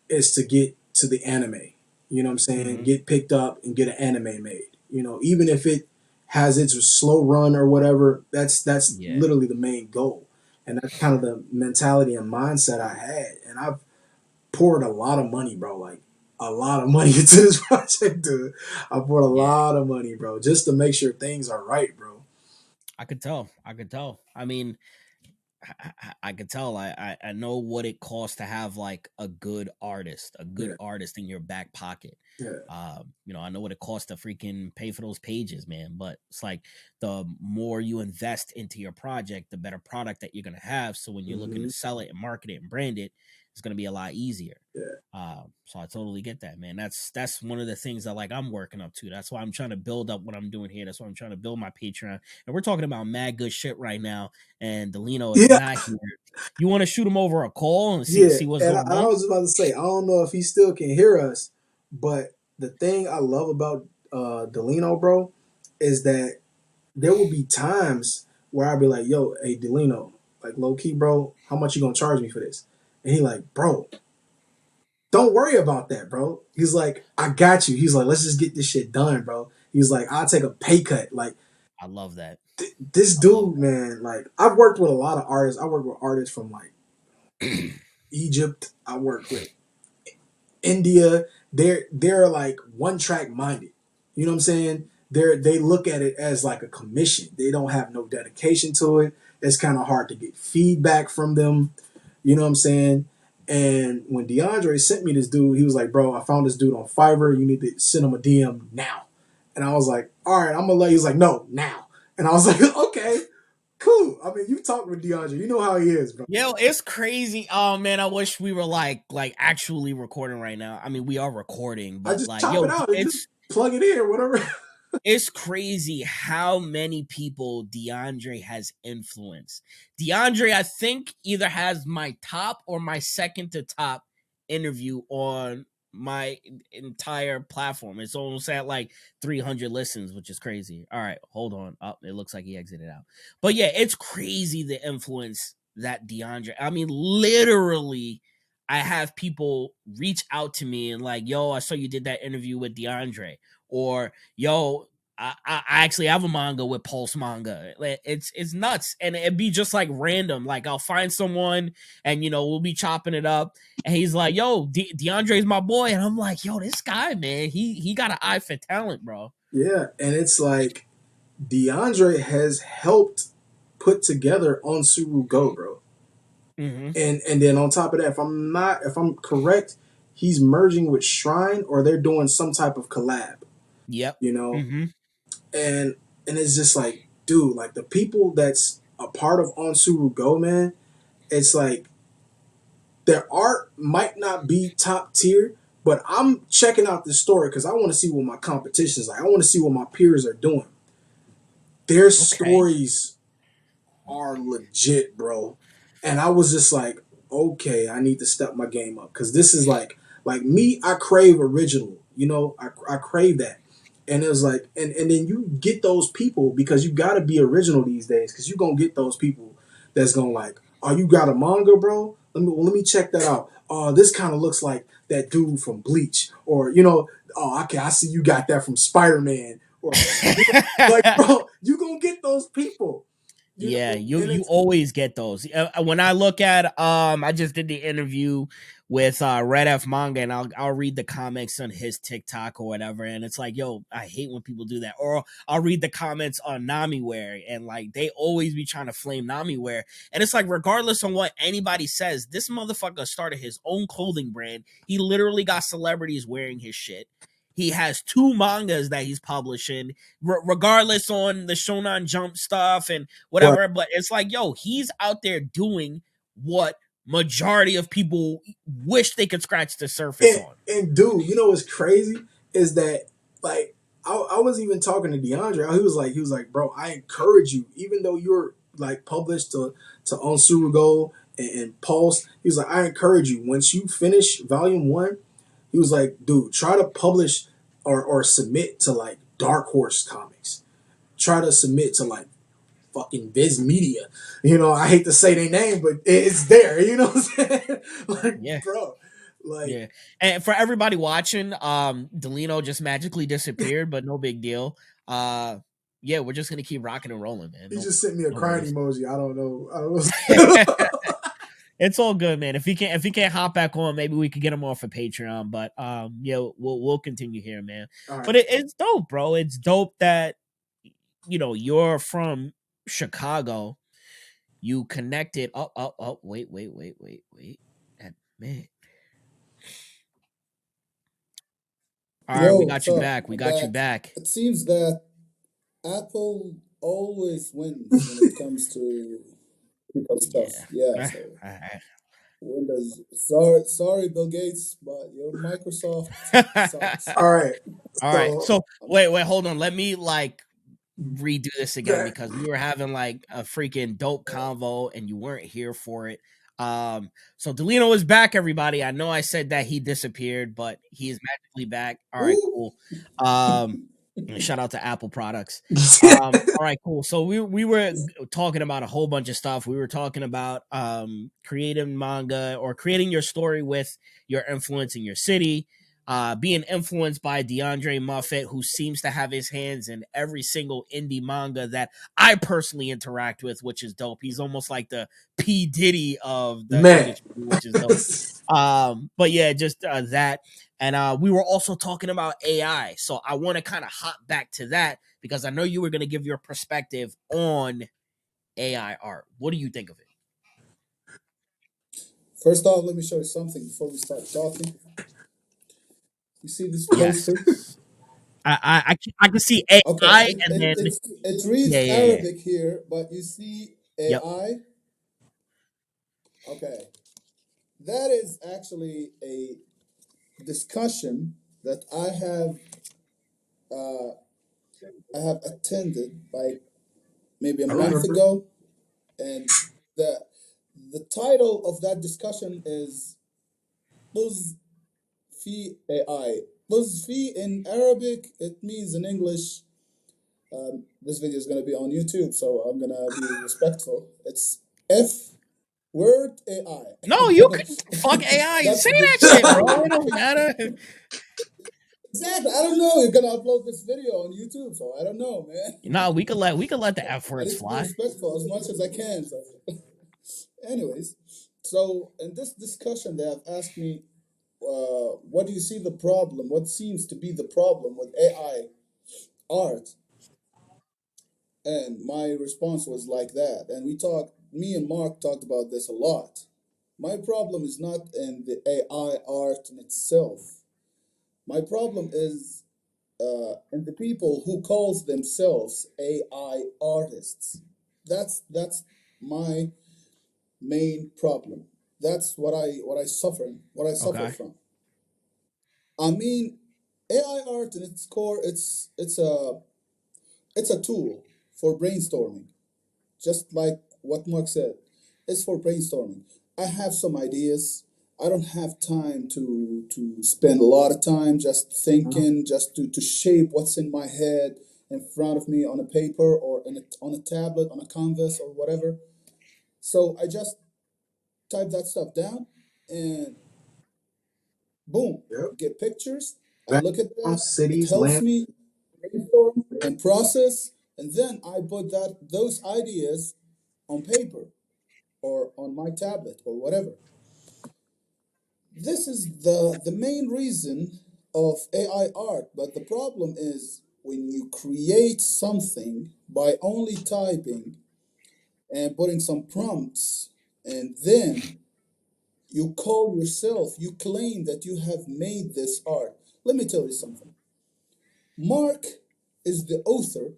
is to get to the anime. You know what I'm saying? Hmm. Get picked up and get an anime made. Even if it has its slow run or whatever, that's Yeah, literally the main goal. And that's kind of the mentality and mindset I had. And I've poured a lot of money, bro. Like a lot of money into this project, dude. I poured a yeah. lot of money, bro, just to make sure things are right, bro. I could tell. I could tell. I mean, I could tell. I know what it costs to have like a good artist in your back pocket. You know, I know what it costs to freaking pay for those pages, man. But it's like the more you invest into your project, the better product that you're gonna have. So when you're looking to sell it and market it and brand it, it's gonna be a lot easier. So I totally get that, man. That's one of the things that like I'm working up to. That's why I'm trying to build up what I'm doing here. That's why I'm trying to build my Patreon. And we're talking about mad good shit right now. And Dalino is not here. You want to shoot him over a call and see what's and going I on? was about to say, I don't know if he still can hear us, but the thing I love about Dalino, bro, is that there will be times where I'll be like, yo, hey, Dalino, like low key, bro, how much you gonna charge me for this? And he like, bro, don't worry about that, bro. He's like, I got you. He's like, let's just get this shit done, bro. He's like, I'll take a pay cut. Like, I love that. This dude, man, like I've worked with a lot of artists. I work with artists from like Egypt. I work with India. They're like one track minded. You know what I'm saying? They look at it as like a commission. They don't have no dedication to it. It's kind of hard to get feedback from them. You know what I'm saying? And when DeAndre sent me this dude, he was like, bro, I found this dude on Fiverr. You need to send him a DM now. And I was like, all right, I'm gonna let you. He's like, no, now. And I was like, okay, cool. I mean, you talked with DeAndre. You know how he is, bro. Yo, it's crazy. Oh man, I wish we were like actually recording right now. I mean, we are recording, I but just like, chop yo, it out and just plug it in or whatever. it's crazy how many people DeAndre has influenced. DeAndre, I think, either has my top or my second to top interview on my entire platform. It's almost at like 300 listens, which is crazy. All right, hold on. Oh, it looks like he exited out. But yeah, it's crazy the influence that DeAndre. I mean, literally, I have people reach out to me and like, yo, I saw you did that interview with DeAndre. Or yo, I actually have a manga with Pulse Manga. It's nuts, and it'd be just like random. Like I'll find someone, and you know we'll be chopping it up, and he's like, "Yo, DeAndre's my boy," and I'm like, "Yo, this guy, man, he got an eye for talent, bro." Yeah, and it's like DeAndre has helped put together On Suru Go, bro. And then on top of that, if I'm correct, he's merging with Shrine or they're doing some type of collab. Yep. You know? And it's just like, dude, like the people that's a part of On Suru Go, man, it's like their art might not be top tier, but I'm checking out this story because I want to see what my competition is like. I want to see what my peers are doing. Their stories are legit, bro. And I was just like, okay, I need to step my game up because this is like me. I crave original, you know. I crave that, and it was like, and then you get those people because you got to be original these days because you gonna get those people that's gonna like, oh, you got a manga, bro? Let me check that out. Oh, this kind of looks like that dude from Bleach, or you know, oh, okay, I see you got that from Spider-Man, or like, bro, you gonna get those people. You always get those. When I look at I just did the interview with Red F Manga, and I'll read the comments on his TikTok or whatever, and it's like, yo, I hate when people do that. Or I'll read the comments on Namiware, and like they always be trying to flame Namiware, and it's like regardless on what anybody says, this motherfucker started his own clothing brand. He literally got celebrities wearing his shit. He has 2 mangas that he's publishing, regardless on the Shonen Jump stuff and whatever. Right. But it's like, yo, he's out there doing what majority of people wish they could scratch the surface on. And dude, you know what's crazy is that like I was even talking to DeAndre. He was like, bro, I encourage you, even though you're like published to On Surugo and Pulse. He was like, I encourage you once you finish volume 1. He was like, dude, try to publish or submit to like Dark Horse Comics. Try to submit to like fucking Viz Media. You know, I hate to say their name, but it's there. You know what I'm saying? Like, yeah. Bro. Like, yeah. And for everybody watching, Dalino just magically disappeared, but no big deal. Yeah, we're just gonna keep rocking and rolling, man. He just sent me a crying emoji. I don't know. It's all good, man. If he can't hop back on, maybe we could get him off of Patreon. But yeah, we'll continue here, man. Right. But it's dope, bro. It's dope that you know you're from Chicago you connected. Wait. Admit. All right, we Yo, got what's you up? back. We I'm got you back. back. It seems that Apple always wins when it comes to critical stuff. Yeah. Yeah, All so right. Windows. Sorry, Bill Gates, but your Microsoft sucks. All right. All right. So So I'm, wait, hold on. Let me like redo this again that because we were having like a freaking dope convo and you weren't here for it. So Dalino is back, everybody. I know I said that he disappeared, but he is magically back. All right, ooh, cool. Shout out to Apple products. All right, cool. So we were talking about a whole bunch of stuff. We were talking about creating manga or creating your story with your influence in your city, being influenced by DeAndre Muffet, who seems to have his hands in every single indie manga that I personally interact with, which is dope. He's almost like the P Diddy of the man. industry, which is dope. But yeah, just that. And we were also talking about AI. So I want to kind of hop back to that because I know you were going to give your perspective on AI art. What do you think of it? first off, let me show you something before we start talking. You see this Yes. poster? I can see Okay, AI and then it yeah, reads yeah, yeah. Arabic here, but you see Yep. AI. Okay, that is actually a discussion that uh, I have attended like maybe a I month remember. ago, and the the title of that discussion is Buzz Fi AI. Buzz Fi in Arabic, it means in English. This video is gonna be on YouTube, so I'm gonna be respectful. It's F word AI. No, you can fuck AI and That's say the that shit, bro. It don't matter. exactly. I don't know. You're gonna upload this video on YouTube, so I don't know, man. No, we could let the F I words need to be fly. respectful as much as I can. So, anyways, so in this discussion, they have asked me, what do you see the problem? What seems to be the problem with AI art? And my response was like that. And me and Mark talked about this a lot. My problem is not in the AI art in itself. My problem is and the people who calls themselves AI artists. That's my main problem. That's what I suffer Okay. from. I mean, AI art in its core, it's a tool for brainstorming, just like what Mark said. It's for brainstorming. I have some ideas. I don't have time to spend a lot of time just thinking, just to shape what's in my head in front of me on a paper or on a tablet, on a canvas or whatever. So I just type that stuff down and boom, Yep. get pictures. I look at Background, that. It cities, helps land. me brainstorm and process, and then I put those ideas on paper or on my tablet or whatever. This is the main reason of AI art, but the problem is when you create something by only typing and putting some prompts, and then you claim that you have made this art. Let me tell you something. Mark is the author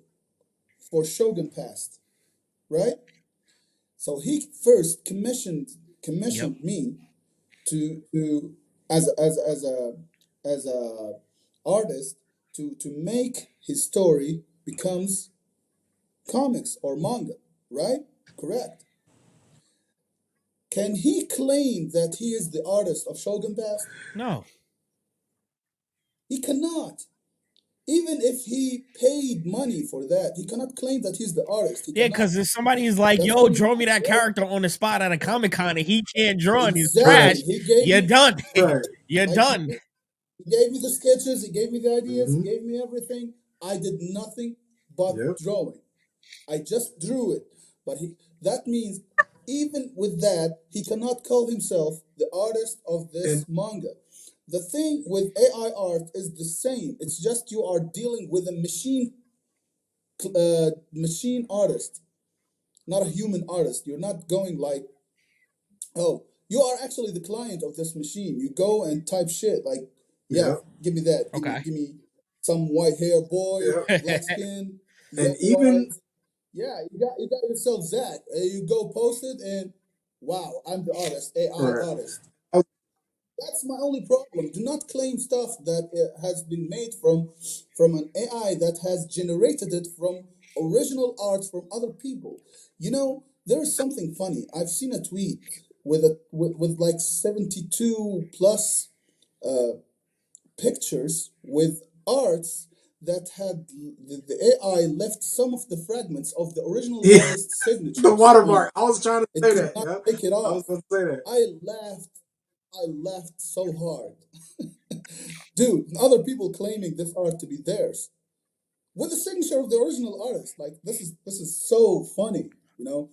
for Shogun Past, right? So he first Yep. commissioned me to as a artist to make his story becomes comics or manga, right? Correct. Can he claim that he is the artist of Shogun Past? No. He cannot. Even if he paid money for that, he cannot claim that he's the artist. He Yeah, because cannot. if somebody's like, That's yo, pretty draw me much, that right? character on the spot at a Comic Con and he can't draw and he's Right. trash, Exactly. He gave you're me done. Right. You're like done. he gave me the sketches, he gave me the ideas, he Mm-hmm. gave me everything. I did nothing but Yep. drawing. I just drew it. But that means even with that, he cannot call himself the artist of this And manga. The thing with AI art is the same. It's just you are dealing with a machine artist. not a human artist. You're not going like, oh, you are actually the client of this machine. You go and type shit like, yeah, Yeah. give me that. Okay. Give me some white hair boy, Yeah. black skin, And yellow even eyes. Yeah, you got yourself Zach. You go post it and wow, I'm the artist, AI right. artist. I was- That's my only problem. Do not claim stuff that has been made from an AI that has generated it from original art from other people. You know, there is something funny. I've seen a tweet with like 72 plus pictures with arts that had the AI left some of the fragments of the original yeah, artist's the signatures on. watermark. I was trying to It say could that. not Yeah. take it I was off. going to say that. I laughed so hard. Dude, other people claiming this art to be theirs with the signature of the original artist. Like this is so funny, you know.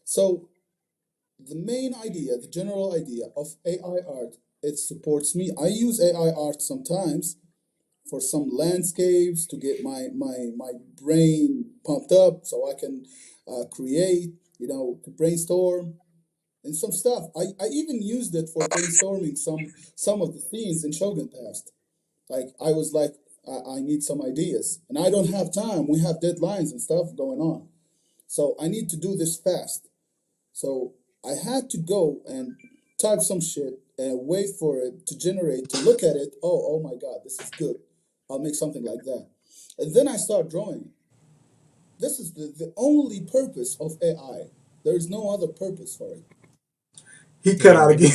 So the main idea, the general idea of AI art, it supports me. I use AI art sometimes for some landscapes to get my brain pumped up so I can create, you know, to brainstorm and some stuff. I even used it for brainstorming some of the themes in Shogun Past. Like I was like, I need some ideas, and I don't have time. We have deadlines and stuff going on, so I need to do this fast. So I had to go and type some shit and wait for it to generate to look at it. Oh my God, this is good. I'll make something like that, and then I start drawing. This is the only purpose of AI. There is no other purpose for it. He cut Damn, out you again.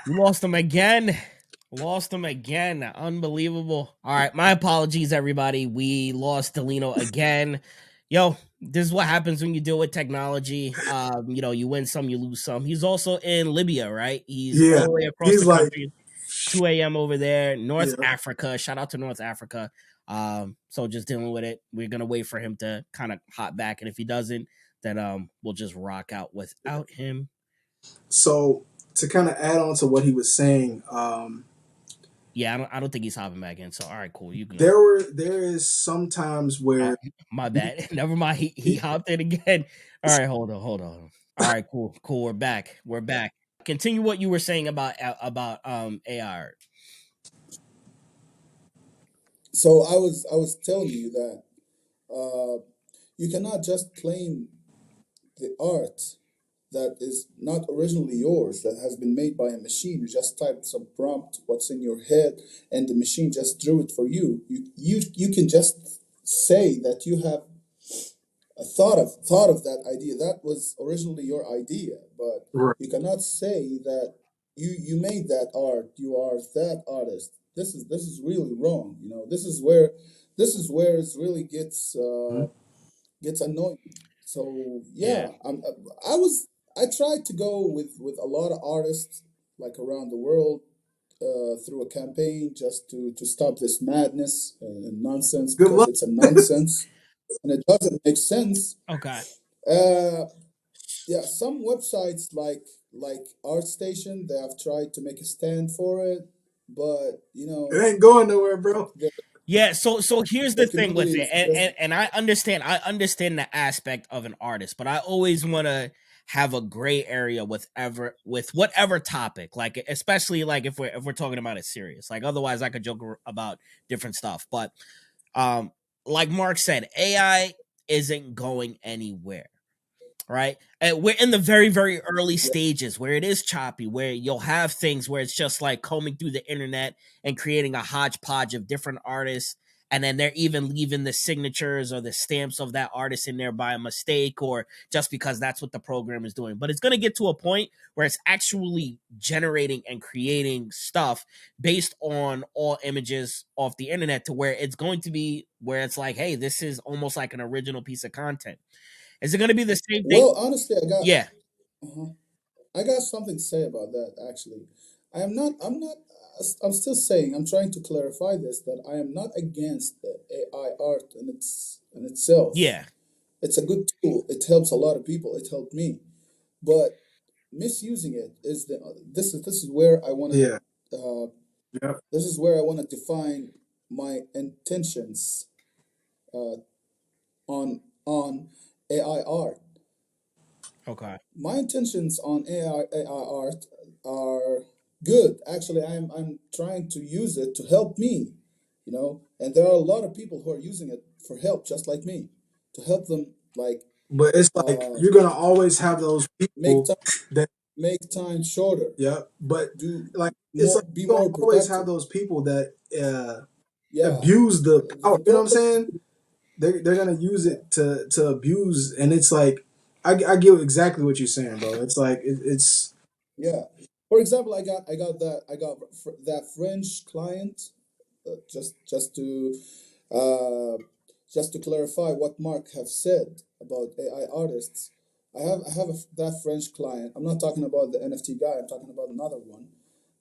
lost him again. Lost him again. Unbelievable. All right, my apologies, everybody. We lost Dalino again. Yo, this is what happens when you deal with technology. You know, you win some, you lose some. He's also in Libya, right? He's all Yeah. the way across He's the like, country. 2 a.m. over there, North yeah. Africa. Shout out to North Africa. So just dealing with it. We're gonna wait for him to kind of hop back, and if he doesn't, then we'll just rock out without him. So to kind of add on to what he was saying, Yeah, I don't think he's hopping back in. So all right, cool. You can go. there is sometimes Oh, where my bad. Never mind. He he, hopped in again. All right, hold on. All right, cool. We're back. Continue what you were saying about AI. So I was telling you that you cannot just claim the art that is not originally yours, that has been made by a machine. You just typed some prompt, what's in your head, and the machine just drew it for you. You can just say that you have thought of that idea. That was originally your idea, but right. you cannot say that you made that art. You are that artist. This is really wrong. You know, this is where it really gets annoying. So Yeah. yeah, I was I tried to go with a lot of artists like around the world through a campaign just to stop this madness and nonsense Good because luck. it's a nonsense and it doesn't make sense. Okay. Uh, yeah, some websites like ArtStation they have tried to make a stand for it, but you It know ain't going nowhere, bro. the Yeah, so here's the the thing with community it, is just and I understand the aspect of an artist, but I always want to have a gray area with whatever topic, like especially like if we're talking about it serious. Like otherwise, I could joke about different stuff, but um, like Mark said, AI isn't going anywhere, right? And we're in the very, very early yeah. stages where it is choppy, where you'll have things where it's just like combing through the internet and creating a hodgepodge of different artists. And then they're even leaving the signatures or the stamps of that artist in there by a mistake or just because that's what the program is doing. But it's going to get to a point where it's actually generating and creating stuff based on all images off the internet to where it's going to be where it's like, hey, this is almost like an original piece of content. Is it going to be the same thing? Well, honestly, Yeah, uh I got something to say about that actually. I'm not I'm still saying I'm trying to clarify this that I am not against the AI art in itself. yeah, It's a good tool. It helps a lot of people. It helped me. But misusing it is this is where I want Yeah. to Yeah. this is where I want to define my intentions uh, on AI art. Okay. My intentions on AI art are good. Actually, I'm trying to use it to help me, and there are a lot of people who are using it for help, just like me, to help them like But it's like uh, you're gonna always have those make people time that make time shorter, yeah, but do like it's like more, be you're gonna more always have productive. those people that Yeah, abuse the power. You know what I'm regardless. saying? They're gonna use it to abuse, and it's like I get exactly what you're saying, bro. It's like it's Yeah. For example, I got that French client. Just to uh, just to clarify what Mark have said about AI artists. That French client. I'm not talking about the NFT guy. I'm talking about another one.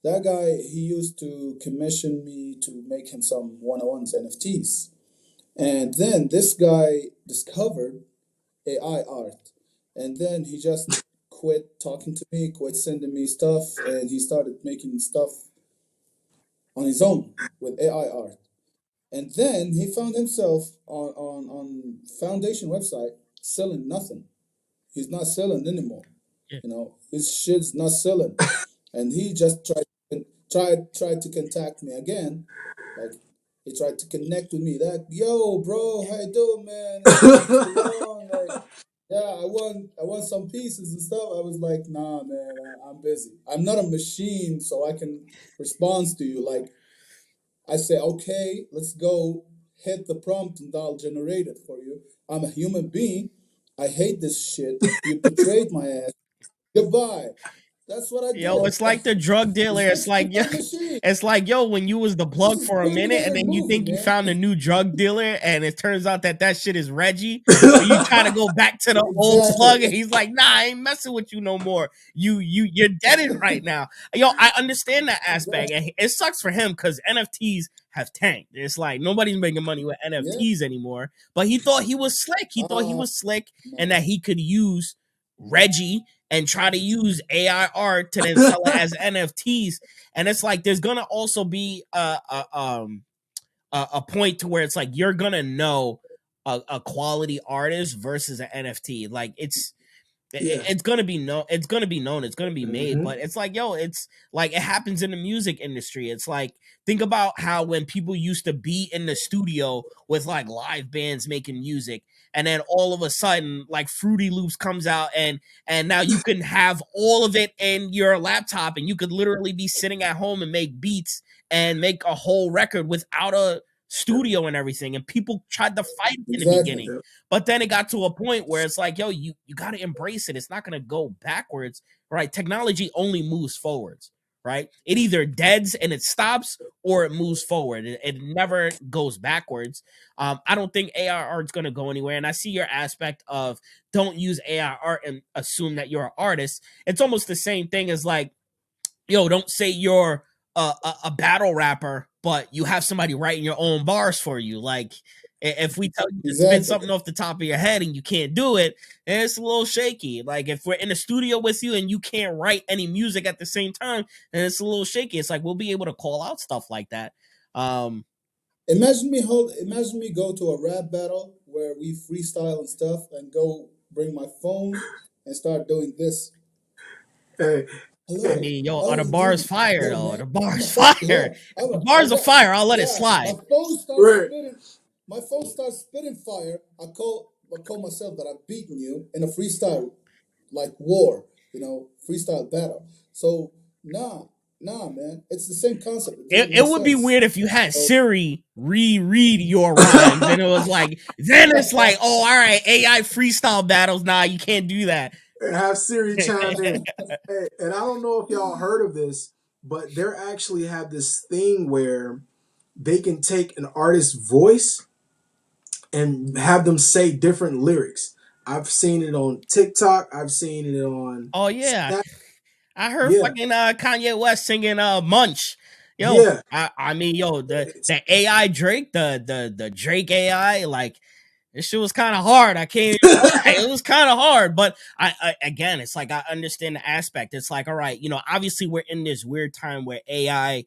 That guy, he used to commission me to make him some 101s NFTs, and then this guy discovered AI art. And then he just quit talking to me, quit sending me stuff, and he started making stuff on his own with AI art. And then he found himself on Foundation website selling nothing. He's not selling anymore. Yeah. His shit's not selling. And he just tried to contact me again. Like he tried to connect with me. Like, yo, bro, how you doing, man? It's been so long. Like, yeah, I want some pieces and stuff. I was like, nah, man, I'm busy. I'm not a machine, so I can respond to you. Like I say, okay, let's go hit the prompt and I'll generate it for you. I'm a human being. I hate this shit. You betrayed my ass. Goodbye. That's what I Yo, did. it's like the drug dealer. It's It's just like I'm yo, not a machine. it's like yo when you was the This plug is for a minute, and Terminator then you movie, think you man. found a new drug dealer, and it turns out that shit is Reggie. So you try to go back to the old plug, Exactly. and he's like, "Nah, I ain't messing with you no more. You're dead right now." Yo, I understand that aspect, Exactly. and it sucks for him because NFTs have tanked. It's like nobody's making money with Yeah. NFTs anymore. But he thought he was slick. He thought he Uh was slick, and no. that he could use Reggie and try to use AI art to then sell it as NFTs. And it's like there's gonna also be a point to where it's like you're gonna know a quality artist versus an NFT. Like yeah. it's gonna be it's gonna be known, it's gonna be made, Hmm. but it's like yo, it's like it happens in the music industry. It's like think about how when people used to be in the studio with like live bands making music, and then all of a sudden like Fruity Loops comes out, and now you can have all of it in your laptop, and you could literally be sitting at home and make beats and make a whole record without a studio and everything, and people tried to fight in the Exactly. beginning, but then it got to a point where it's like, yo, you got to embrace it. It's not going to go backwards, right? Technology only moves forwards, right? It either deads and it stops or it moves forward. It never goes backwards. I don't think AI art's going to go anywhere. And I see your aspect of don't use AI art and assume that you're an artist. It's almost the same thing as like, yo, don't say you're a battle rapper, but you have somebody writing your own bars for you. Like, if we tell you to spit Exactly. something off the top of your head and you can't do it, it's a little shaky. Like, if we're in the studio with you and you can't write any music at the same time, then it's a little shaky. It's like we'll be able to call out stuff like that. Um, Imagine me go to a rap battle where we freestyle and stuff and go bring my phone and start doing this. Hey, I Hello, mean, yo, how are the you bars doing? fire Yo, though? man, The I'm a bars fuck. fire. Yeah, If the bars are fire, I'll let it yeah. slide. My phone starts spitting fire. I call myself that I'm beating you in a freestyle like war. Freestyle battle. So nah, nah, man. It's the same concept. It doesn't It make would be sense. weird if you had So Siri reread your rhymes and it was like, then it's like, oh, all right, AI freestyle battles. Nah, you can't do that. and have Siri chime in. Hey, and I don't know if y'all heard of this, but they actually have this thing where they can take an artist's voice and have them say different lyrics. I've seen it on TikTok. I've seen it on Oh yeah, Snap. I heard Yeah, fucking Kanye West singing Munch. Yo, yeah. I mean, yo, It's, the AI Drake, the Drake AI, like this shit was kind of hard. I can't. It was kind of hard, but again, it's like I understand the aspect. It's like, all right, obviously we're in this weird time where AI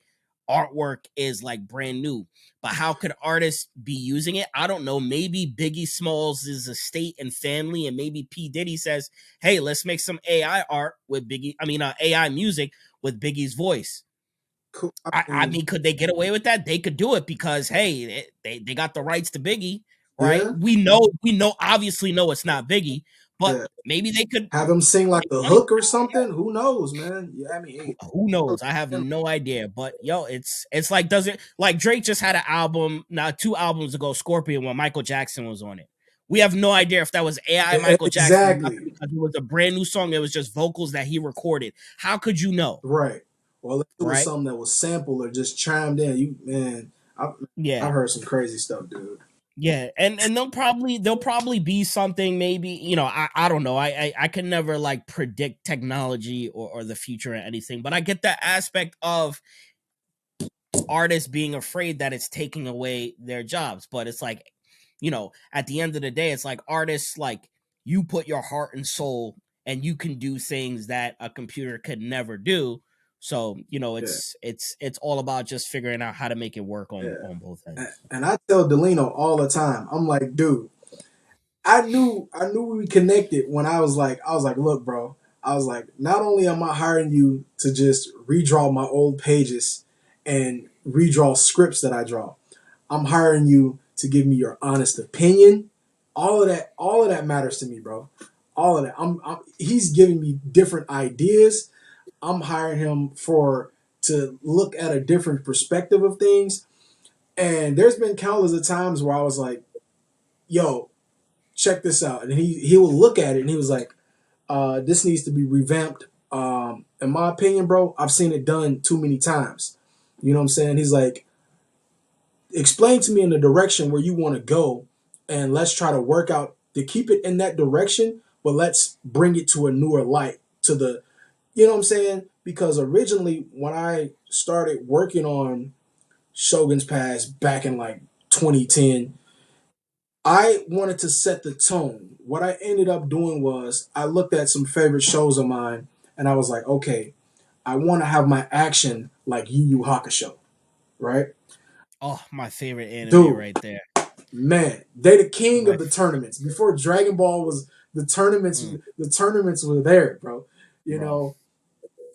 artwork is like brand new. But how could artists be using it? I don't know. Maybe Biggie Smalls' estate and family, and maybe P. Diddy says, hey, let's make some AI art with AI music with Biggie's voice. Cool. I mean, could they get away with that? They could do it because hey, they got the rights to Biggie, right? Yeah, Obviously know it's not Biggie, but yeah. maybe they could Have him sing like make the money. hook or something. Who knows, man? Yeah, I mean, hey, Who knows? I have no idea. But yo, it's like does it like Drake just had an album now 2 albums ago, Scorpion, when Michael Jackson was on it. We have no idea if that was AI Michael Jackson or exactly nothing because it was a brand new song. It was just vocals that he recorded. How could you know? right. Well, if it was Right? something that was sampled or just chimed in, you man, I Yeah. heard some crazy stuff, dude. Yeah, and they'll probably be something maybe I don't know I can never like predict technology or the future or anything, but I get that aspect of artists being afraid that it's taking away their jobs, but it's like at the end of the day it's like artists like you put your heart and soul and you can do things that a computer could never do. So Yeah, it's all about just figuring out how to make it work on yeah. both And, ends. and I tell Delino all the time, I'm like, dude, I knew we connected when I was like, look, bro, I was like, not only am I hiring you to just redraw my old pages and redraw scripts that I draw, I'm hiring you to give me your honest opinion. All of that matters to me, bro. All of that. He's giving me different ideas. I'm hiring him to look at a different perspective of things. And there's been countless of times where I was like, yo, check this out. And he will look at it and he was like, this needs to be revamped. In my opinion, bro, I've seen it done too many times. You know what I'm saying? He's like, explain to me in the direction where you want to go, and let's try to work out to keep it in that direction, but let's bring it to a newer light you know what I'm saying? Because originally when I started working on Shogun's Pass back in like 2010, I wanted to set the tone. What I ended up doing was I looked at some favorite shows of mine and I was like, okay, I want to have my action like Yu Yu Hakusho, right? Oh, my favorite anime Dude, right there. man, they the king My of the tournaments. Before Dragon Ball was mm, the tournaments were there, bro. You bro, know,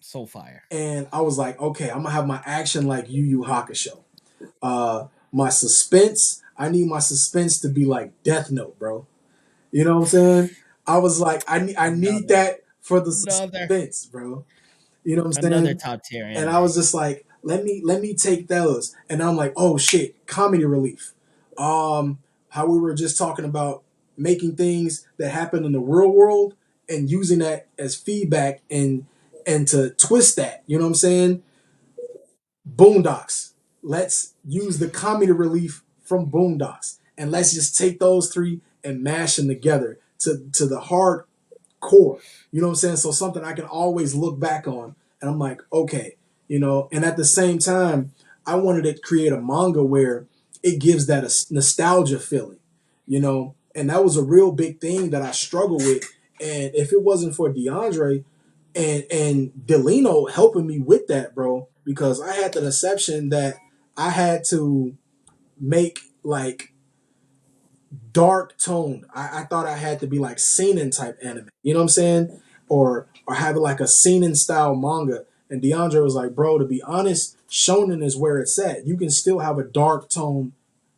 so fire. and I was like, okay, I'm gonna have my action like Yu Yu Hakusho. My suspense, I need my suspense to be like Death Note, bro. You know what I'm saying? I was like, I need Another, that for the another, suspense, bro. You know what I'm another saying? top tier And I anime. was just like, let me take those. And I'm like, oh shit, comedy relief. How we were just talking about making things that happen in the real world and using that as feedback and to twist that. You know what I'm saying? Boondocks. Let's use the comedy relief from Boondocks, and let's just take those three and mash them together to the hard core. You know what I'm saying? So something I can always look back on, and I'm like, okay, And at the same time, I wanted to create a manga where it gives that a nostalgia feeling, And that was a real big thing that I struggle with. And if it wasn't for DeAndre and Delino helping me with that, bro, because I had the deception that I had to make like dark toned. I thought I had to be like seinen type anime. You know what I'm saying? Or have like a seinen style manga. And DeAndre was like, bro, to be honest, shonen is where it's at. You can still have a dark tone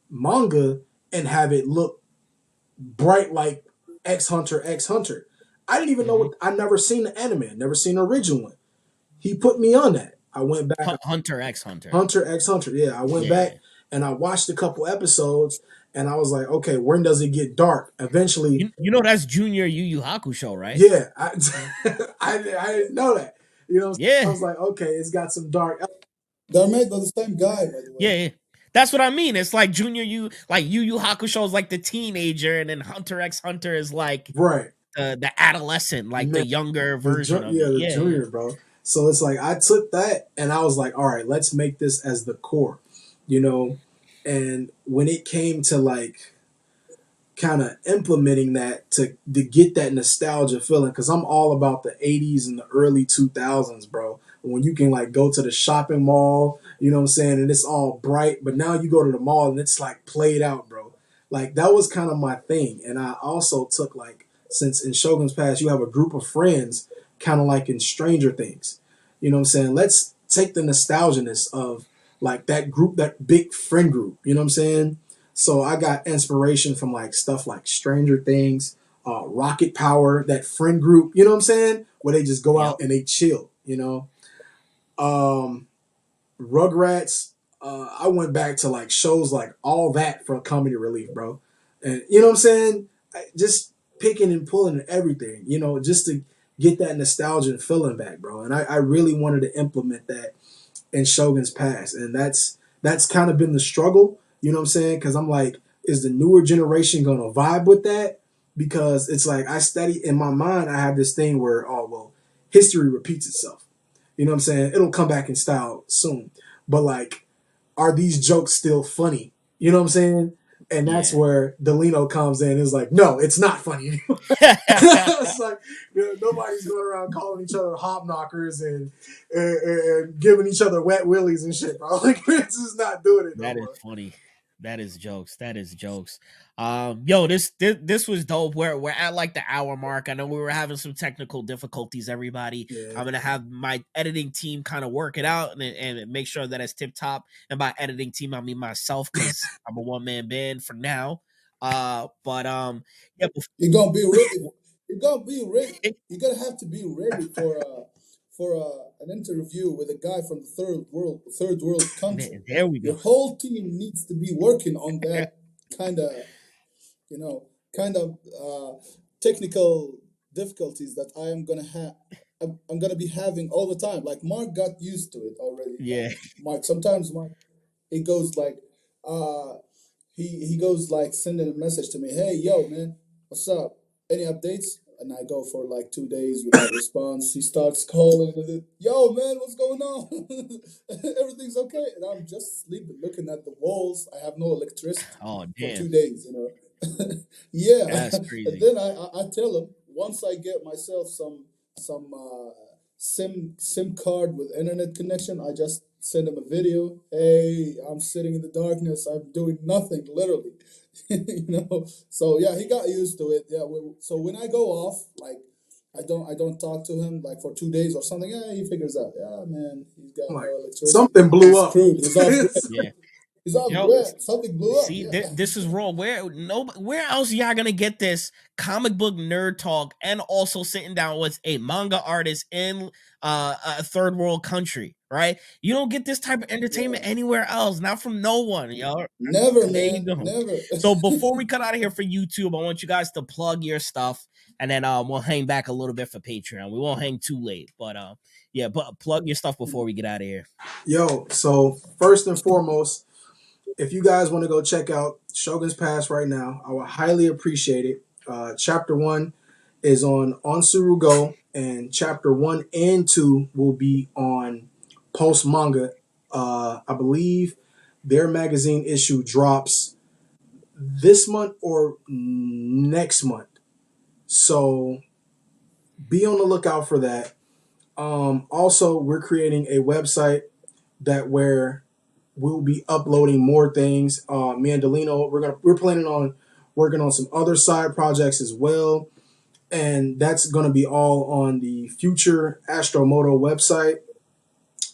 manga and have it look bright like X Hunter. I didn't even know Hmm. what I never seen the anime, never seen the original one. He put me on that. I went back, Hunter x Hunter. Hunter X Hunter. Yeah, I went back Yeah. and I watched a couple episodes, and I was like, okay, when does it get dark? Eventually, You know that's Junior Yu Yu Hakusho, right? yeah, I didn't know that. You know, what I'm saying? I Yeah. was like, okay, it's got some dark. They're made by the same guy, by the way. Yeah. That's what I mean. It's like Yu Yu Hakusho is like the teenager, and then Hunter x Hunter is like Right, the adolescent, like the man, younger version of it. the Yeah, yeah. junior, bro. So it's like I took that and I was like, all right, let's make this as the core, you know. And when it came to like kind of implementing that to get that nostalgia feeling, because I'm all about the 80s and the early 2000s, bro. when you can like go to the shopping mall, you know what I'm saying, and it's all bright. But now you go to the mall and it's like played out, bro. Like that was kind of my thing. And I also took like, since in Shogun's Pass you have a group of friends, kind of like in Stranger Things. You know what I'm saying? Let's take the nostalgia-ness of like that group, that big friend group. You know what I'm saying? So I got inspiration from like stuff like Stranger Things, Rocket Power, that friend group. You know what I'm saying? Where they just go Yep. out and they chill. You know, Rugrats. I went back to like shows like all that for comedy relief, bro. And you know what I'm saying? Just picking and pulling and everything. You know, just to get that nostalgia and feeling back, bro. And I really wanted to implement that in Shogun's Pass, and that's kind of been the struggle. You know what I'm saying? Because I'm like, is the newer generation gonna vibe with that? Because it's like I study in my mind. I have this thing where, oh well, history repeats itself. You know what I'm saying? It'll come back in style soon. But like, are these jokes still funny? You know what I'm saying? And that's Yeah. where Dalino comes in and is like, no, it's not funny anymore. It's like, you know, nobody's going around calling each other hop knockers and giving each other wet willies and shit, bro. Like, it's just not doing it no That is more. funny. That is jokes. That is jokes. Yo, this was dope. We're at like the hour mark. I know we were having some technical difficulties, everybody. Yeah. I'm gonna have my editing team kind of work it out and make sure that it's tip top. And by editing team, I mean myself, because I'm a one-man band for now. But yeah, You're gonna be ready. You're gonna be ready. You're gonna have to be ready for an interview with a guy from the third world country. there we Your go. whole team needs to be working on that kind of, you know, kind of technical difficulties that I am gonna have. I'm gonna be having all the time. Like Mark got used to it already. Yeah. Sometimes Mark, he goes like, he goes like sending a message to me, hey yo man, what's up? Any updates? And I go for like 2 days without response. He starts calling and then, yo man, what's going on? Everything's okay. And I'm just sleeping, looking at the walls. I have no electricity Oh for damn. 2 days, you know. Yeah. That's And crazy. then I tell him, once I get myself some SIM card with internet connection, I just send him a video. Hey, I'm sitting in the darkness. I'm doing nothing, literally. You know. So yeah, he got used to it. Yeah. So when I go off, like I don't talk to him like for 2 days or something. Yeah, he figures out. Yeah, man, he's got Like, no electricity. something blew He's up. screwed. He's off grid. Yeah. He's off Yo, grid. Something blew up. see, Yeah. this is wrong. Where else y'all gonna get this comic book nerd talk and also sitting down with a manga artist in a third world country, right? You don't get this type of entertainment anywhere else, not from no one, yo. Never, There you man. go. Never. So before we cut out of here for YouTube, I want you guys to plug your stuff, and then we'll hang back a little bit for Patreon. We won't hang too late, but yeah, but plug your stuff before we get out of here. Yo, so first and foremost, if you guys want to go check out Shogun's Pass right now, I would highly appreciate it. Chapter 1 is on Onsuru Go, and Chapter 1 and 2 will be on Post Manga. I believe their magazine issue drops this month or next month. So be on the lookout for that. Also, we're creating a website where we'll be uploading more things. Me and Dalino, we're planning on working on some other side projects as well, and that's gonna be all on the future Astromoto website.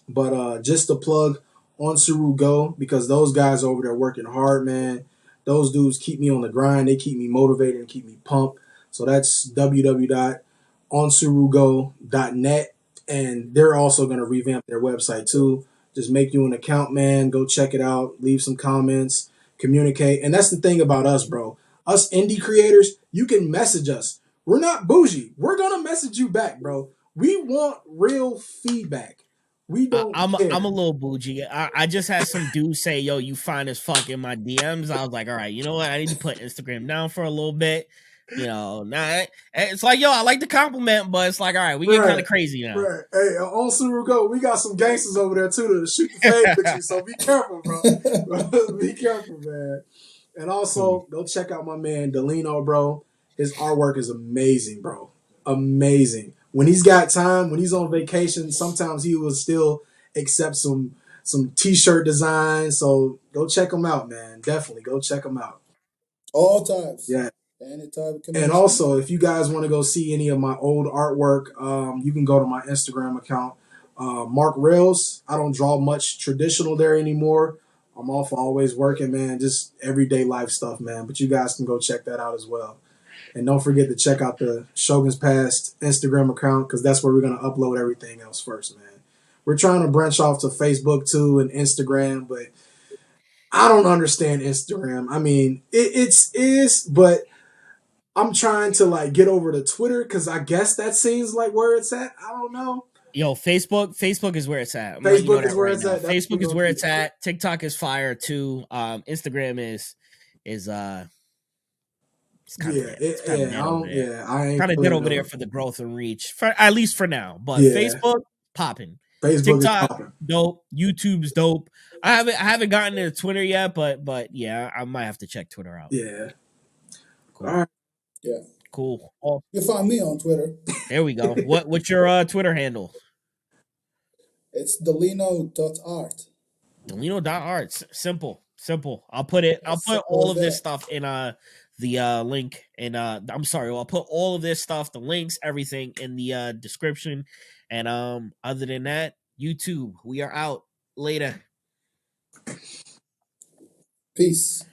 But just to plug on Suru Go, because those guys over there working hard, man. Those dudes keep me on the grind. They keep me motivated and keep me pumped. So that's www.onsurugo.net, and they're also going to revamp their website too. Just make you an account, man. Go check it out. Leave some comments. Communicate. And that's the thing about us, bro. Us indie creators, you can message us. We're not bougie. We're going to message you back, bro. We want real feedback. We don't care. I'm a little bougie. I just had some dude say, yo, you fine as fuck in my DMs. I was like, all right, you know what? I need to put Instagram down for a little bit. You know, nah, it's like, yo, I like the compliment, but it's like, all right, we get kind of crazy now. Right. Hey, on Suru Go, we got some gangsters over there too to shoot the fade pictures, so be careful, bro. Be careful, man. And also, go check out my man Dalino, bro. His artwork is amazing, bro. Amazing. when he's got time, when he's on vacation, sometimes he will still accept some t-shirt designs. So go check him out, man. Definitely go check him out. All types. Yeah. Any type of And commission. also, if you guys want to go see any of my old artwork, you can go to my Instagram account, Mark Reellz. I don't draw much traditional there anymore. I'm off always working, man. Just everyday life stuff, man. But you guys can go check that out as well. And don't forget to check out the Shogun's Past Instagram account because that's where we're going to upload everything else first, man. We're trying to branch off to Facebook too and Instagram, but I don't understand Instagram. I mean, but I'm trying to like get over to Twitter because I guess that seems like where it's at. I don't know. Yo, Facebook is where it's at. I'm letting you know Facebook is that where right it's now. at. That's Facebook is what where we're it's at. TikTok is fire too. Instagram is it's kind of Yeah, dead. It's kind of dead over there. yeah, I ain't Kind of dead feeling over there no. for the growth and reach, for at least for now. But Yeah, Facebook popping, Facebook is TikTok popping. dope, YouTube's dope. I haven't gotten into Twitter yet, but yeah, I might have to check Twitter out. Yeah. Cool. All right. Yeah. Cool. Oh, You find me on Twitter. there we go. What's your Twitter handle? It's Dalino.art. Dalino.art. Simple. I'll put all of this stuff in the link, and I'm sorry, I'll put all of this stuff, the links, everything in the description. And other than that, YouTube, we are out. Later. Peace.